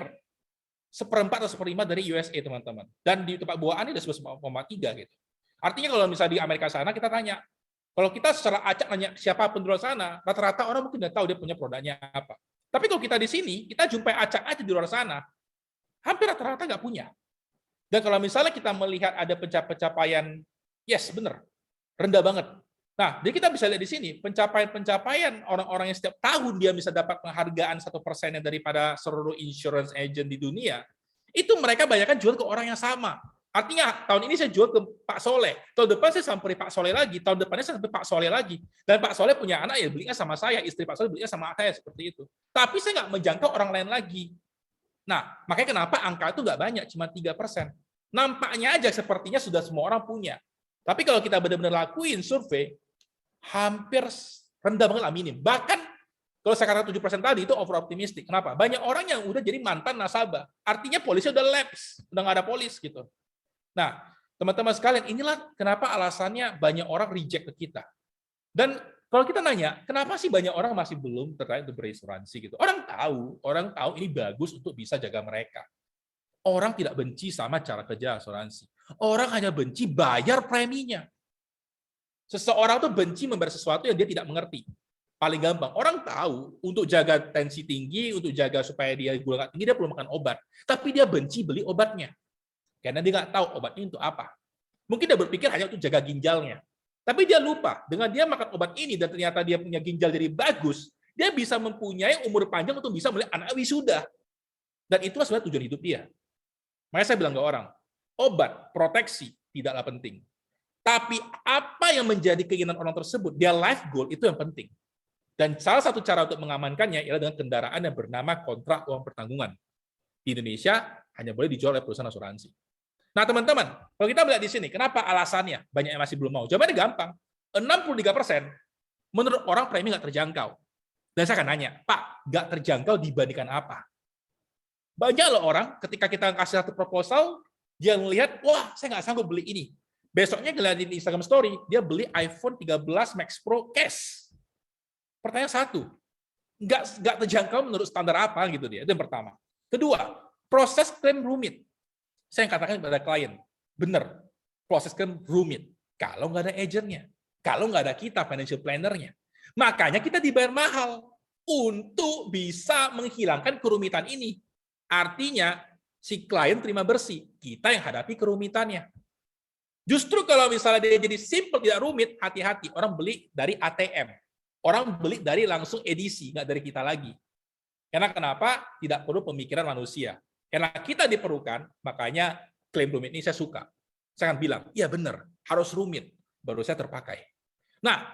1/4 atau 1/5 dari USA, teman-teman. Dan di tempat buaan ini sudah 11,3 gitu. Artinya kalau misalnya di Amerika sana, kita tanya, kalau kita secara acak nanya siapa di luar sana, rata-rata orang mungkin tidak tahu dia punya produknya apa. Tapi kalau kita di sini, kita jumpai acak aja di luar sana, hampir rata-rata nggak punya. Dan kalau misalnya kita melihat ada pencapaian, yes, benar, rendah banget. Nah, jadi kita bisa lihat di sini, pencapaian orang-orang yang setiap tahun dia bisa dapat penghargaan 1% daripada seluruh insurance agent di dunia, itu mereka banyakkan jual ke orang yang sama. Artinya, tahun ini saya jual ke Pak Soleh, tahun depan saya sampai Pak Soleh lagi, tahun depannya saya sampai Pak Soleh lagi. Dan Pak Soleh punya anak, ya belinya sama saya, istri Pak Soleh belinya sama saya, seperti itu. Tapi saya nggak menjangkau orang lain lagi. Nah, makanya kenapa angka itu nggak banyak, cuma 3%. Nampaknya aja sepertinya sudah semua orang punya. Tapi kalau kita benar-benar lakuin survei, hampir rendah banget lah minim. Bahkan kalau saya katakan 7% tadi itu over optimistic. Kenapa? Banyak orang yang udah jadi mantan nasabah. Artinya polisi udah lapse, udah nggak ada polis gitu. Nah, teman-teman sekalian, inilah kenapa alasannya banyak orang reject ke kita. Dan kalau kita nanya, kenapa sih banyak orang masih belum tertarik untuk berasuransi gitu? Orang tahu ini bagus untuk bisa jaga mereka. Orang tidak benci sama cara kerja asuransi. Orang hanya benci bayar preminya. Seseorang tuh benci membayar sesuatu yang dia tidak mengerti. Paling gampang, orang tahu untuk jaga tensi tinggi, untuk jaga supaya dia gula nggak tinggi, dia perlu makan obat. Tapi dia benci beli obatnya. Karena dia nggak tahu obatnya untuk apa. Mungkin dia berpikir hanya untuk jaga ginjalnya. Tapi dia lupa, dengan dia makan obat ini dan ternyata dia punya ginjal jadi bagus, dia bisa mempunyai umur panjang untuk bisa melihat anak wisuda. Dan itulah sebenarnya tujuan hidup dia. Makanya saya bilang ke orang, obat, proteksi, tidaklah penting. Tapi apa yang menjadi keinginan orang tersebut, dia life goal, itu yang penting. Dan salah satu cara untuk mengamankannya ialah dengan kendaraan yang bernama kontrak uang pertanggungan. Di Indonesia, hanya boleh dijual oleh perusahaan asuransi. Nah, teman-teman, kalau kita melihat di sini, kenapa alasannya banyak yang masih belum mau? Jawabannya gampang. 63% menurut orang premi nggak terjangkau. Dan saya akan nanya, Pak, nggak terjangkau dibandingkan apa? Banyak loh orang, ketika kita kasih satu proposal, dia melihat, wah, saya nggak sanggup beli ini. Besoknya ngeliatin di Instagram Story, dia beli iPhone 13 Max Pro cash. Pertanyaan satu, nggak terjangkau menurut standar apa gitu dia. Itu yang pertama. Kedua, proses klaim rumit. Saya katakan kepada klien, benar, proses klaim rumit. Kalau nggak ada agentnya, kalau nggak ada kita financial planner-nya, makanya kita dibayar mahal untuk bisa menghilangkan kerumitan ini. Artinya si klien terima bersih, kita yang hadapi kerumitannya. Justru kalau misalnya dia jadi simple tidak rumit, hati-hati, orang beli dari ATM. Orang beli dari langsung edisi, nggak dari kita lagi. Karena kenapa? Tidak perlu pemikiran manusia. Karena kita diperlukan, makanya klaim rumit ini saya suka. Saya akan bilang, iya benar, harus rumit, baru saya terpakai. Nah,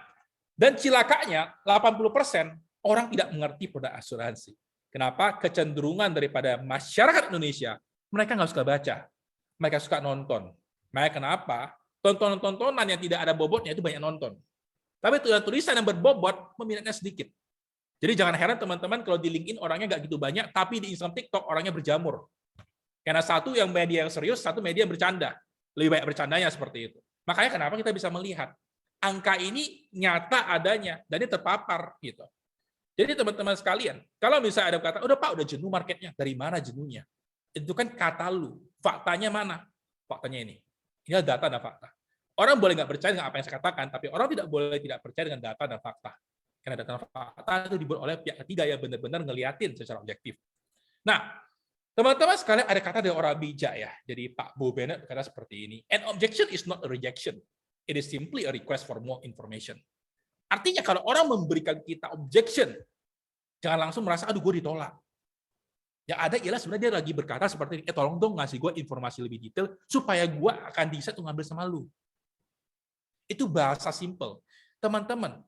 dan cilakanya 80% orang tidak mengerti produk asuransi. Kenapa? Kecenderungan daripada masyarakat Indonesia, mereka nggak suka baca, mereka suka nonton. Makanya kenapa? Tontonan-tontonan yang tidak ada bobotnya itu banyak nonton. Tapi tulisan yang berbobot, peminatnya sedikit. Jadi jangan heran teman-teman kalau di LinkedIn orangnya nggak gitu banyak, tapi di Instagram TikTok orangnya berjamur. Karena satu yang media yang serius, satu media yang bercanda. Lebih banyak bercandanya seperti itu. Makanya kenapa kita bisa melihat angka ini nyata adanya, dan ini terpapar. Gitu. Jadi teman-teman sekalian, kalau misalnya ada kata, udah Pak, udah jenuh marketnya. Dari mana jenuhnya? Itu kan kata lu. Faktanya mana? Faktanya ini. Ini adalah data dan fakta. Orang boleh nggak percaya dengan apa yang saya katakan, tapi orang tidak boleh tidak percaya dengan data dan fakta. Karena data dan fakta itu dibuat oleh pihak ketiga yang benar-benar ngeliatin secara objektif. Nah, teman-teman sekalian ada kata dari orang bijak ya. Jadi Pak Bo Bennett berkata seperti ini, an objection is not a rejection. It is simply a request for more information. Artinya kalau orang memberikan kita objection, jangan langsung merasa, aduh gue ditolak. Yang ada ialah sebenarnya dia lagi berkata seperti ini, tolong dong ngasih gue informasi lebih detail, supaya gue akan decide untuk ngambil sama lu. Itu bahasa simple. Teman-teman,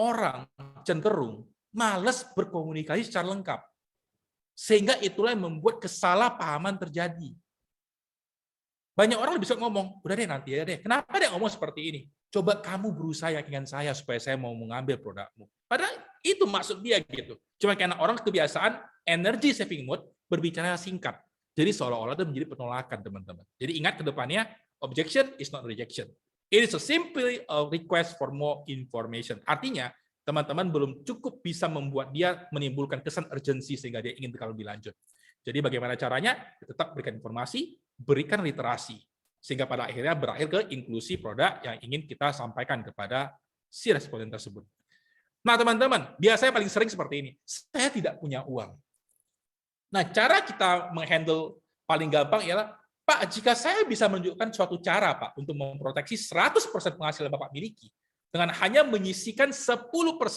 orang cenderung malas berkomunikasi secara lengkap. Sehingga itulah yang membuat kesalahpahaman terjadi. Banyak orang lebih suka ngomong, udah deh nanti ya deh. Kenapa dia ngomong seperti ini? Coba kamu berusaha yakinkan saya supaya saya mau mengambil produkmu. Padahal itu maksud dia gitu. Cuma karena orang kebiasaan energy saving mode berbicara singkat. Jadi seolah-olah itu menjadi penolakan, teman-teman. Jadi ingat ke depannya, objection is not rejection. It is a simply a request for more information. Artinya, teman-teman belum cukup bisa membuat dia menimbulkan kesan urgensi sehingga dia ingin berkali lebih lanjut. Jadi bagaimana caranya? Tetap berikan informasi, berikan literasi. Sehingga pada akhirnya berakhir ke inklusi produk yang ingin kita sampaikan kepada si responden tersebut. Nah teman-teman, biasanya paling sering seperti ini. Saya tidak punya uang. Nah cara kita menghandle paling gampang ialah, Pak, jika saya bisa menunjukkan suatu cara, Pak, untuk memproteksi 100% penghasilan Bapak miliki, dengan hanya menyisikan 10%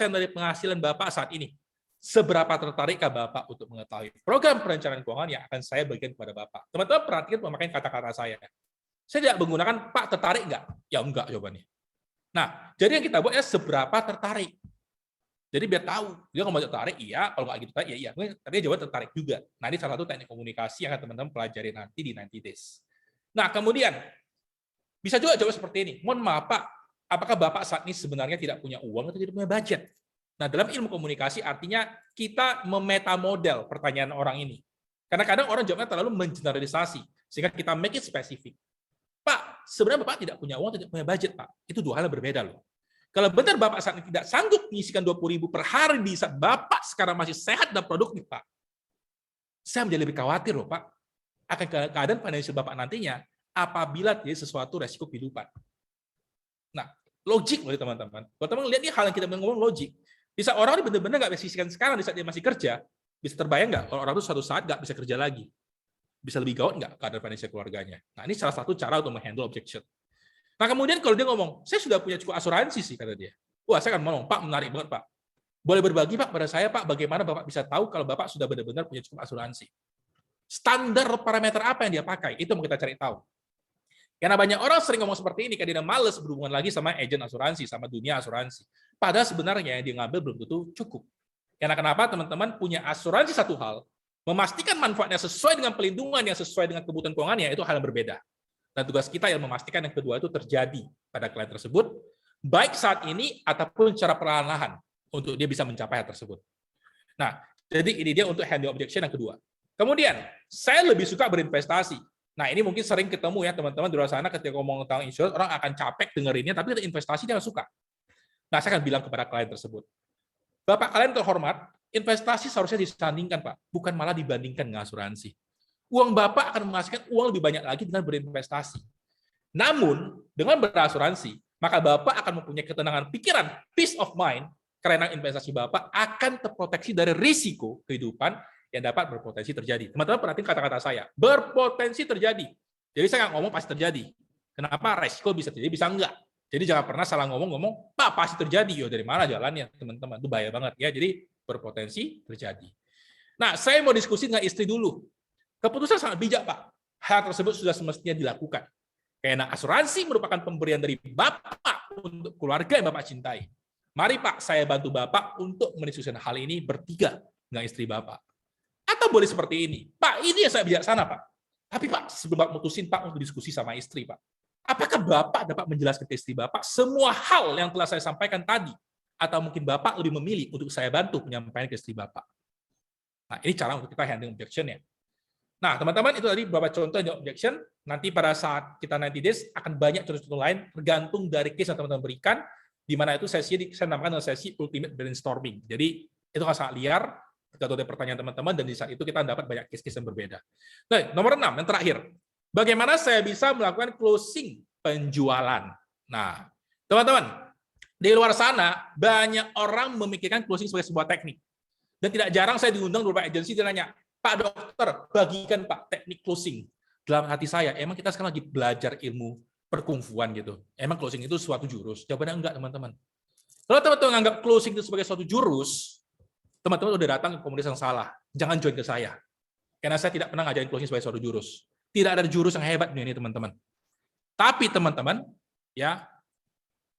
dari penghasilan Bapak saat ini, seberapa tertarikkah Bapak untuk mengetahui program perencanaan keuangan yang akan saya berikan kepada Bapak? Teman-teman perhatikan pemakaian kata-kata saya. Saya tidak menggunakan, Pak, tertarik nggak? Ya enggak jawabannya. Nah, jadi yang kita buat ya seberapa tertarik. Jadi biar tahu, dia ngomong tertarik, iya, kalau nggak gitu tertarik, iya. Tapi dia jawab tertarik juga. Nah, ini salah satu teknik komunikasi yang akan teman-teman pelajari nanti di 90 Days. Nah, kemudian, bisa juga jawab seperti ini. Mohon maaf, Pak, apakah Bapak saat ini sebenarnya tidak punya uang atau tidak punya budget? Nah, dalam ilmu komunikasi artinya kita memeta model pertanyaan orang ini. Karena kadang orang jawabnya terlalu mengeneralisasi, sehingga kita make it spesifik. Pak, sebenarnya Bapak tidak punya uang, tidak punya budget, Pak. Itu dua hal yang berbeda loh. Kalau benar Bapak saat ini tidak sanggup menyisikan 20.000 per hari di saat Bapak sekarang masih sehat dan produktif, Pak, saya menjadi lebih khawatir loh, Pak. akan keadaan financial Bapak nantinya apabila terjadi sesuatu resiko kehidupan. Nah, logik loh teman-teman. Kalau teman lihat ini hal yang kita ngomong logik. Bisa orang ini benar-benar nggak bisa sisihkan sekarang di saat dia masih kerja, bisa terbayang nggak kalau orang itu suatu saat nggak bisa kerja lagi? Bisa lebih gawat nggak keadaan financial keluarganya? Nah, ini salah satu cara untuk menghandle objection. Nah, kemudian kalau dia ngomong, saya sudah punya cukup asuransi sih, kata dia. Wah, saya akan ngomong, Pak, menarik banget, Pak. Boleh berbagi, Pak, pada saya, Pak, bagaimana Bapak bisa tahu kalau Bapak sudah benar-benar punya cukup asuransi? Standar parameter apa yang dia pakai? Itu mau kita cari tahu. Karena banyak orang sering ngomong seperti ini, karena dia males berhubungan lagi sama agen asuransi, sama dunia asuransi. Padahal sebenarnya yang dia ngambil belum tentu cukup. Karena kenapa teman-teman punya asuransi satu hal, memastikan manfaatnya sesuai dengan pelindungan yang sesuai dengan kebutuhan keuangannya, itu hal yang berbeda. Dan tugas kita yang memastikan yang kedua itu terjadi pada klien tersebut, baik saat ini ataupun secara perlahan-lahan, untuk dia bisa mencapai hal tersebut. Nah, jadi ini dia untuk handle objection yang kedua. Kemudian, saya lebih suka berinvestasi. Nah, ini mungkin sering ketemu ya teman-teman di luar sana ketika ngomong tentang insurance, orang akan capek dengerinnya, tapi investasi dia nggak suka. Nah, saya akan bilang kepada klien tersebut, Bapak kalian terhormat, investasi seharusnya disandingkan, Pak, bukan malah dibandingkan dengan asuransi. Uang Bapak akan menghasilkan uang lebih banyak lagi dengan berinvestasi. Namun, dengan berasuransi, maka Bapak akan mempunyai ketenangan pikiran, peace of mind, karena investasi Bapak akan terproteksi dari risiko kehidupan yang dapat berpotensi terjadi. Teman-teman perhatiin kata-kata saya, berpotensi terjadi. Jadi saya nggak ngomong pasti terjadi. Kenapa? Resiko bisa terjadi, bisa enggak. Jadi jangan pernah salah ngomong, Pak pasti terjadi. Yo, dari mana jalannya, teman-teman? Itu bahaya banget ya. Jadi berpotensi terjadi. Nah, saya mau diskusi dengan istri dulu. Keputusan sangat bijak, Pak. Hal tersebut sudah semestinya dilakukan. Karena asuransi merupakan pemberian dari Bapak untuk keluarga yang Bapak cintai. Mari, Pak, saya bantu Bapak untuk mendiskusikan hal ini bertiga dengan istri Bapak. Atau boleh seperti ini, Pak, ini yang saya bijaksana, Pak. Tapi Pak, sebelum Bapak mutusin Pak untuk diskusi sama istri, Pak, apakah Bapak dapat menjelaskan ke istri Bapak semua hal yang telah saya sampaikan tadi? Atau mungkin Bapak lebih memilih untuk saya bantu menyampaikan ke istri Bapak? Nah, ini cara untuk kita handling objection ya. Nah, teman-teman, itu tadi beberapa contoh yang objection. Nanti pada saat kita 90 days akan banyak contoh-contoh lain tergantung dari case yang teman-teman berikan, di mana itu sesi saya namakan dengan sesi ultimate brainstorming. Jadi itu sangat liar, tergantung dari pertanyaan teman-teman, dan di saat itu kita dapat banyak case-case yang berbeda. Nah, nomor 6, yang terakhir. Bagaimana saya bisa melakukan closing penjualan? Nah, teman-teman, di luar sana banyak orang memikirkan closing sebagai sebuah teknik. Dan tidak jarang saya diundang beberapa agensi, dia nanya, Pak Dokter, bagikan Pak teknik closing. Dalam hati saya, emang kita sekarang lagi belajar ilmu perkungfuan gitu. Emang closing itu suatu jurus? Jawabannya enggak, teman-teman. Kalau teman-teman menganggap closing itu sebagai suatu jurus, teman-teman udah datang ke komunitas yang salah. Jangan join ke saya. Karena saya tidak pernah ngajarin closing sebagai suatu jurus. Tidak ada jurus yang hebat ini, teman-teman. Tapi teman-teman, ya,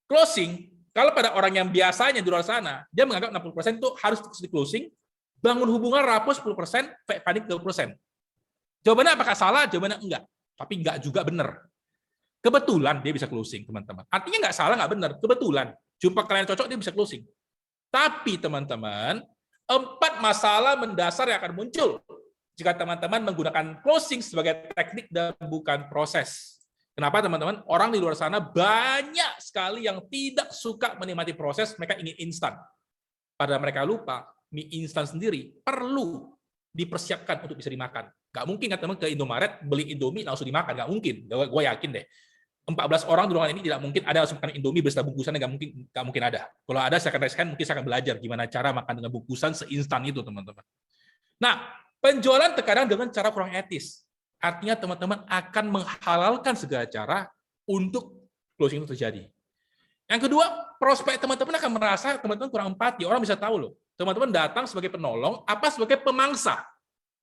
closing, kalau pada orang yang biasanya di luar sana, dia menganggap 60% itu harus di closing, bangun hubungan rapuh 10%, panik 20%. Jawabannya apakah salah? Jawabannya enggak. Tapi enggak juga benar. Kebetulan dia bisa closing, teman-teman. Artinya enggak salah, enggak benar. Kebetulan. Jumpa klien cocok, dia bisa closing. Tapi, teman-teman, 4 masalah mendasar yang akan muncul jika teman-teman menggunakan closing sebagai teknik dan bukan proses. Kenapa, teman-teman? Orang di luar sana banyak sekali yang tidak suka menikmati proses, mereka ingin instan. Padahal mereka lupa, mie instan sendiri perlu dipersiapkan untuk bisa dimakan. Nggak mungkin kan teman ke Indomaret, beli Indomie langsung dimakan. Nggak mungkin. Gue yakin deh. 14 orang di ruangan ini tidak mungkin ada langsung makan Indomie beserta bungkusannya, nggak mungkin ada. Kalau ada, saya akan mungkin saya akan belajar gimana cara makan dengan bungkusan seinstan itu, teman-teman. Nah, penjualan terkadang dengan cara kurang etis. Artinya teman-teman akan menghalalkan segala cara untuk closing itu terjadi. Yang kedua, prospek teman-teman akan merasa teman-teman kurang empati. Orang bisa tahu loh, teman-teman datang sebagai penolong, apa sebagai pemangsa.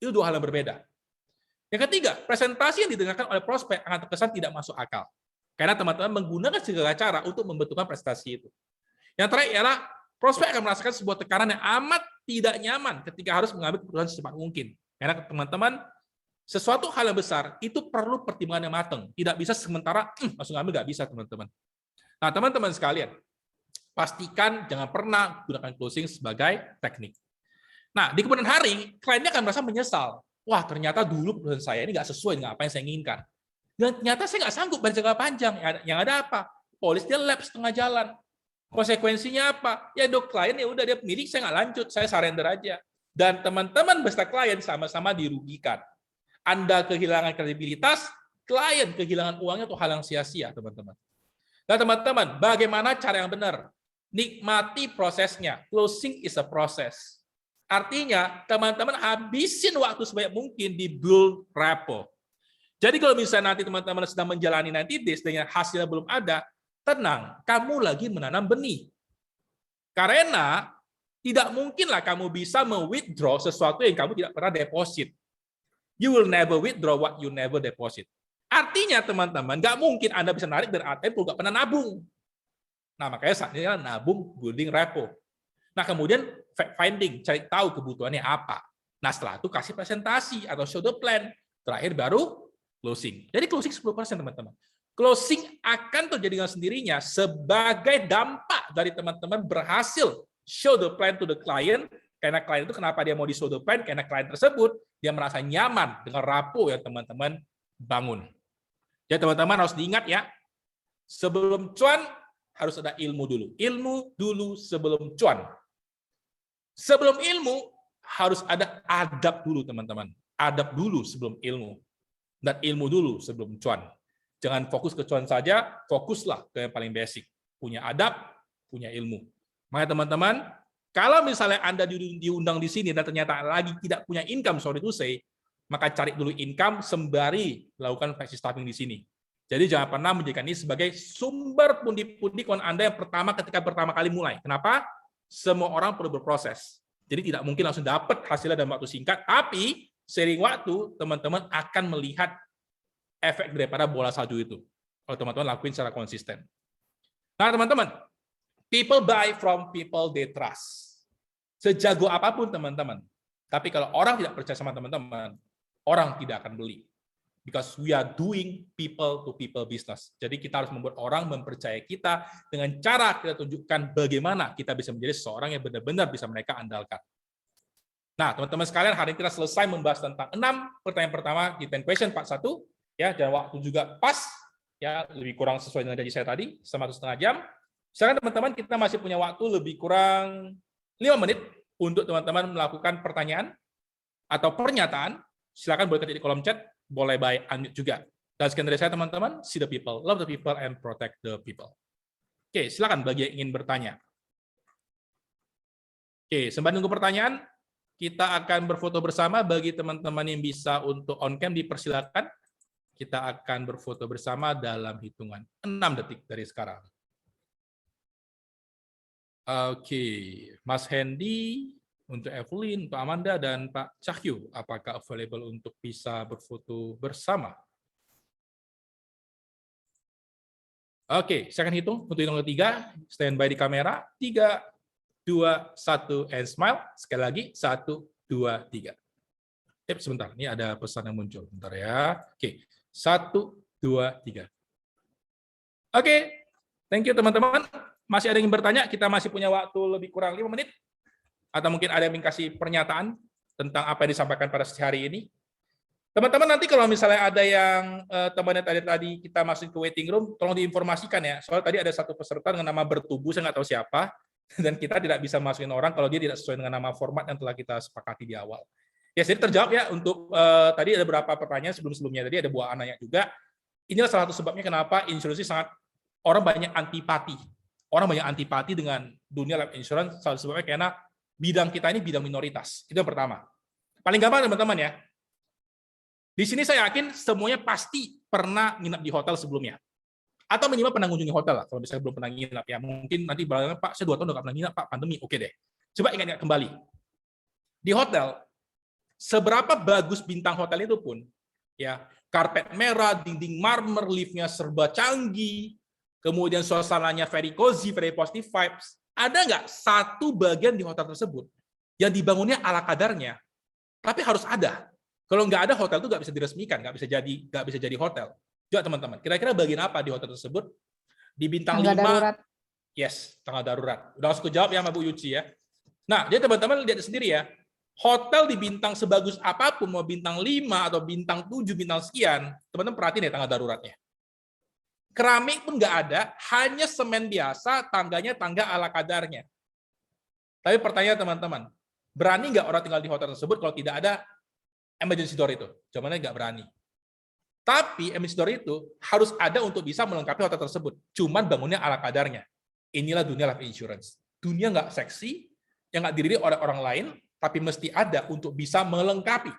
Itu 2 hal yang berbeda. Yang ketiga, presentasi yang didengarkan oleh prospek akan terkesan tidak masuk akal. Karena teman-teman menggunakan segala cara untuk membentukkan prestasi itu. Yang terakhir ialah prospek akan merasakan sebuah tekanan yang amat tidak nyaman ketika harus mengambil keputusan secepat mungkin. Karena teman-teman, sesuatu hal yang besar itu perlu pertimbangan yang matang. Tidak bisa sementara langsung ambil, nggak bisa, teman-teman. Nah, teman-teman sekalian, pastikan jangan pernah gunakan closing sebagai teknik. Nah, di kemudian hari, kliennya akan merasa menyesal. Wah, ternyata dulu keputusan saya ini nggak sesuai dengan apa yang saya inginkan. Dan ternyata saya nggak sanggup bayar jangka panjang. Yang ada apa? Polis dia lab setengah jalan. Konsekuensinya apa? Ya dok, klien ya udah dia milik, saya nggak lanjut, saya surrender aja. Dan teman-teman beserta klien sama-sama dirugikan. Anda kehilangan kredibilitas, klien kehilangan uangnya untuk hal yang sia-sia, teman-teman. Nah, teman-teman, bagaimana cara yang benar? Nikmati prosesnya. Closing is a process. Artinya, teman-teman habisin waktu sebanyak mungkin di build rapport. Jadi kalau misalnya nanti teman-teman sedang menjalani 90 days dengan hasilnya belum ada, tenang, kamu lagi menanam benih. Karena tidak mungkinlah kamu bisa me-withdraw sesuatu yang kamu tidak pernah deposit. You will never withdraw what you never deposit. Artinya teman-teman, nggak mungkin Anda bisa narik dari ATM kalau nggak pernah nabung. Nah, makanya saat ini nabung building repo. Nah, kemudian fact finding, cari tahu kebutuhannya apa. Nah, setelah itu kasih presentasi atau show the plan. Terakhir baru closing. Jadi closing 10%, teman-teman. Closing akan terjadi dengan sendirinya sebagai dampak dari teman-teman berhasil show the plan to the client. Karena klien itu kenapa dia mau di show the plan? Karena klien tersebut dia merasa nyaman dengan rapo yang teman-teman bangun. Jadi teman-teman harus diingat ya, sebelum cuan harus ada ilmu dulu. Ilmu dulu sebelum cuan. Sebelum ilmu harus ada adab dulu, teman-teman. Adab dulu sebelum ilmu. Dan ilmu dulu sebelum cuan. Jangan fokus ke cuan saja, fokuslah ke yang paling basic. Punya adab, punya ilmu. Makanya teman-teman, kalau misalnya Anda diundang di sini dan ternyata lagi tidak punya income, sorry to say, maka cari dulu income sembari lakukan flexi staffing di sini. Jadi jangan pernah menjadikan ini sebagai sumber pundi-pundi keuangan Anda yang ketika pertama kali mulai. Kenapa? Semua orang perlu berproses. Jadi tidak mungkin langsung dapat hasilnya dalam waktu singkat, tapi seiring waktu teman-teman akan melihat efek daripada bola salju itu. Kalau teman-teman lakuin secara konsisten. Nah, teman-teman, people buy from people they trust. Sejago apapun teman-teman, tapi kalau orang tidak percaya sama teman-teman, orang tidak akan beli. Because we are doing people-to-people business. Jadi kita harus membuat orang mempercaya kita dengan cara kita tunjukkan bagaimana kita bisa menjadi seorang yang benar-benar bisa mereka andalkan. Nah, teman-teman sekalian, hari ini kita selesai membahas tentang 6 pertanyaan pertama di 10 question part 1. Ya, dan waktu juga pas, ya lebih kurang sesuai dengan janji saya tadi, sama 1,5 jam. Sekarang teman-teman, kita masih punya waktu lebih kurang 5 menit untuk teman-teman melakukan pertanyaan atau pernyataan. Silakan boleh ketik di kolom chat, boleh by unmute juga. Dan sekian dari saya teman-teman, see the people, love the people, and protect the people. Oke, silakan bagi yang ingin bertanya. Oke, sambil nunggu pertanyaan, kita akan berfoto bersama. Bagi teman-teman yang bisa untuk on cam dipersilakan. Kita akan berfoto bersama dalam hitungan 6 detik dari sekarang. Oke, Mas Hendy, untuk Evelyn, untuk Amanda, dan Pak Cahyo, apakah available untuk bisa berfoto bersama? Oke, saya akan hitung untuk hitungan ketiga. Standby di kamera. 3, 2, 1, and smile. Sekali lagi, 1, 2, 3. Sebentar, ini ada pesan yang muncul. Bentar ya. Oke, 1, 2, 3. Oke, thank you teman-teman. Masih ada yang bertanya? Kita masih punya waktu lebih kurang 5 menit. Atau mungkin ada yang kasih pernyataan tentang apa yang disampaikan pada hari ini. Teman-teman, nanti kalau misalnya ada yang temannya tadi kita masuk ke waiting room, tolong diinformasikan ya. Soalnya tadi ada satu peserta dengan nama bertubuh, saya nggak tahu siapa, dan kita tidak bisa masukin orang kalau dia tidak sesuai dengan nama format yang telah kita sepakati di awal. Ya, jadi terjawab ya untuk tadi ada beberapa pertanyaan sebelum-sebelumnya. Tadi ada Bu Ananya juga. Inilah salah satu sebabnya kenapa insurance sangat orang banyak antipati. Orang banyak antipati dengan dunia life insurance, salah satu sebabnya karena bidang kita ini bidang minoritas. Itu yang pertama. Paling gampang teman-teman ya. Di sini saya yakin semuanya pasti pernah nginap di hotel sebelumnya. Atau minimal pernah mengunjungi hotel lah, kalau misalnya belum pernah nginap ya. Mungkin nanti barangnya, Pak, saya 2 tahun udah nggak pernah nginap, Pak, pandemi. Oke deh. Coba ingat-ingat kembali. Di hotel, seberapa bagus bintang hotel itu pun, ya, karpet merah, dinding marmer, liftnya serba canggih, kemudian suasananya very cozy, very positive vibes. Ada nggak satu bagian di hotel tersebut yang dibangunnya ala kadarnya, tapi harus ada. Kalau nggak ada, hotel itu nggak bisa diresmikan, nggak bisa jadi hotel. Coba teman-teman, kira-kira bagian apa di hotel tersebut? Di bintang 5, darurat. Yes, tangga darurat. Udah langsung jawab ya sama Bu Yuci ya. Nah, jadi teman-teman lihat sendiri ya, hotel di bintang sebagus apapun, mau bintang 5 atau bintang 7, bintang sekian, teman-teman perhatiin ya tangga daruratnya. Keramik pun nggak ada, hanya semen biasa, tangganya tangga ala kadarnya. Tapi pertanyaan teman-teman, berani nggak orang tinggal di hotel tersebut kalau tidak ada emergency door itu. Zamannya nggak berani. Tapi emergency door itu harus ada untuk bisa melengkapi hotel tersebut. Cuman bangunnya ala kadarnya. Inilah dunia life insurance. Dunia nggak seksi, yang nggak didiri oleh orang lain, tapi mesti ada untuk bisa melengkapi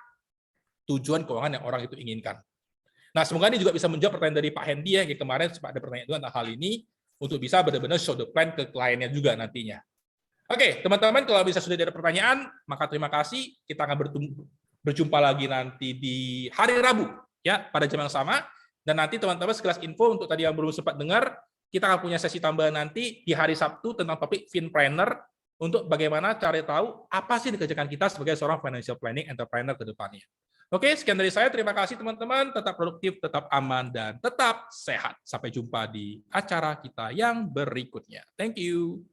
tujuan keuangan yang orang itu inginkan. Nah, semoga ini juga bisa menjawab pertanyaan dari Pak Hendy ya, yang kemarin sempat ada pertanyaan juga tentang hal ini, untuk bisa benar-benar show the plan ke kliennya juga nantinya. Oke, teman-teman, kalau bisa sudah ada pertanyaan, maka terima kasih. Kita akan berjumpa lagi nanti di hari Rabu, ya, pada jam yang sama. Dan nanti teman-teman sekelas info untuk tadi yang belum sempat dengar, kita akan punya sesi tambahan nanti di hari Sabtu tentang topik FinPlanner, untuk bagaimana cara tahu apa sih dikerjakan kita sebagai seorang financial planning entrepreneur ke depannya. Oke, sekian dari saya. Terima kasih teman-teman. Tetap produktif, tetap aman, dan tetap sehat. Sampai jumpa di acara kita yang berikutnya. Thank you.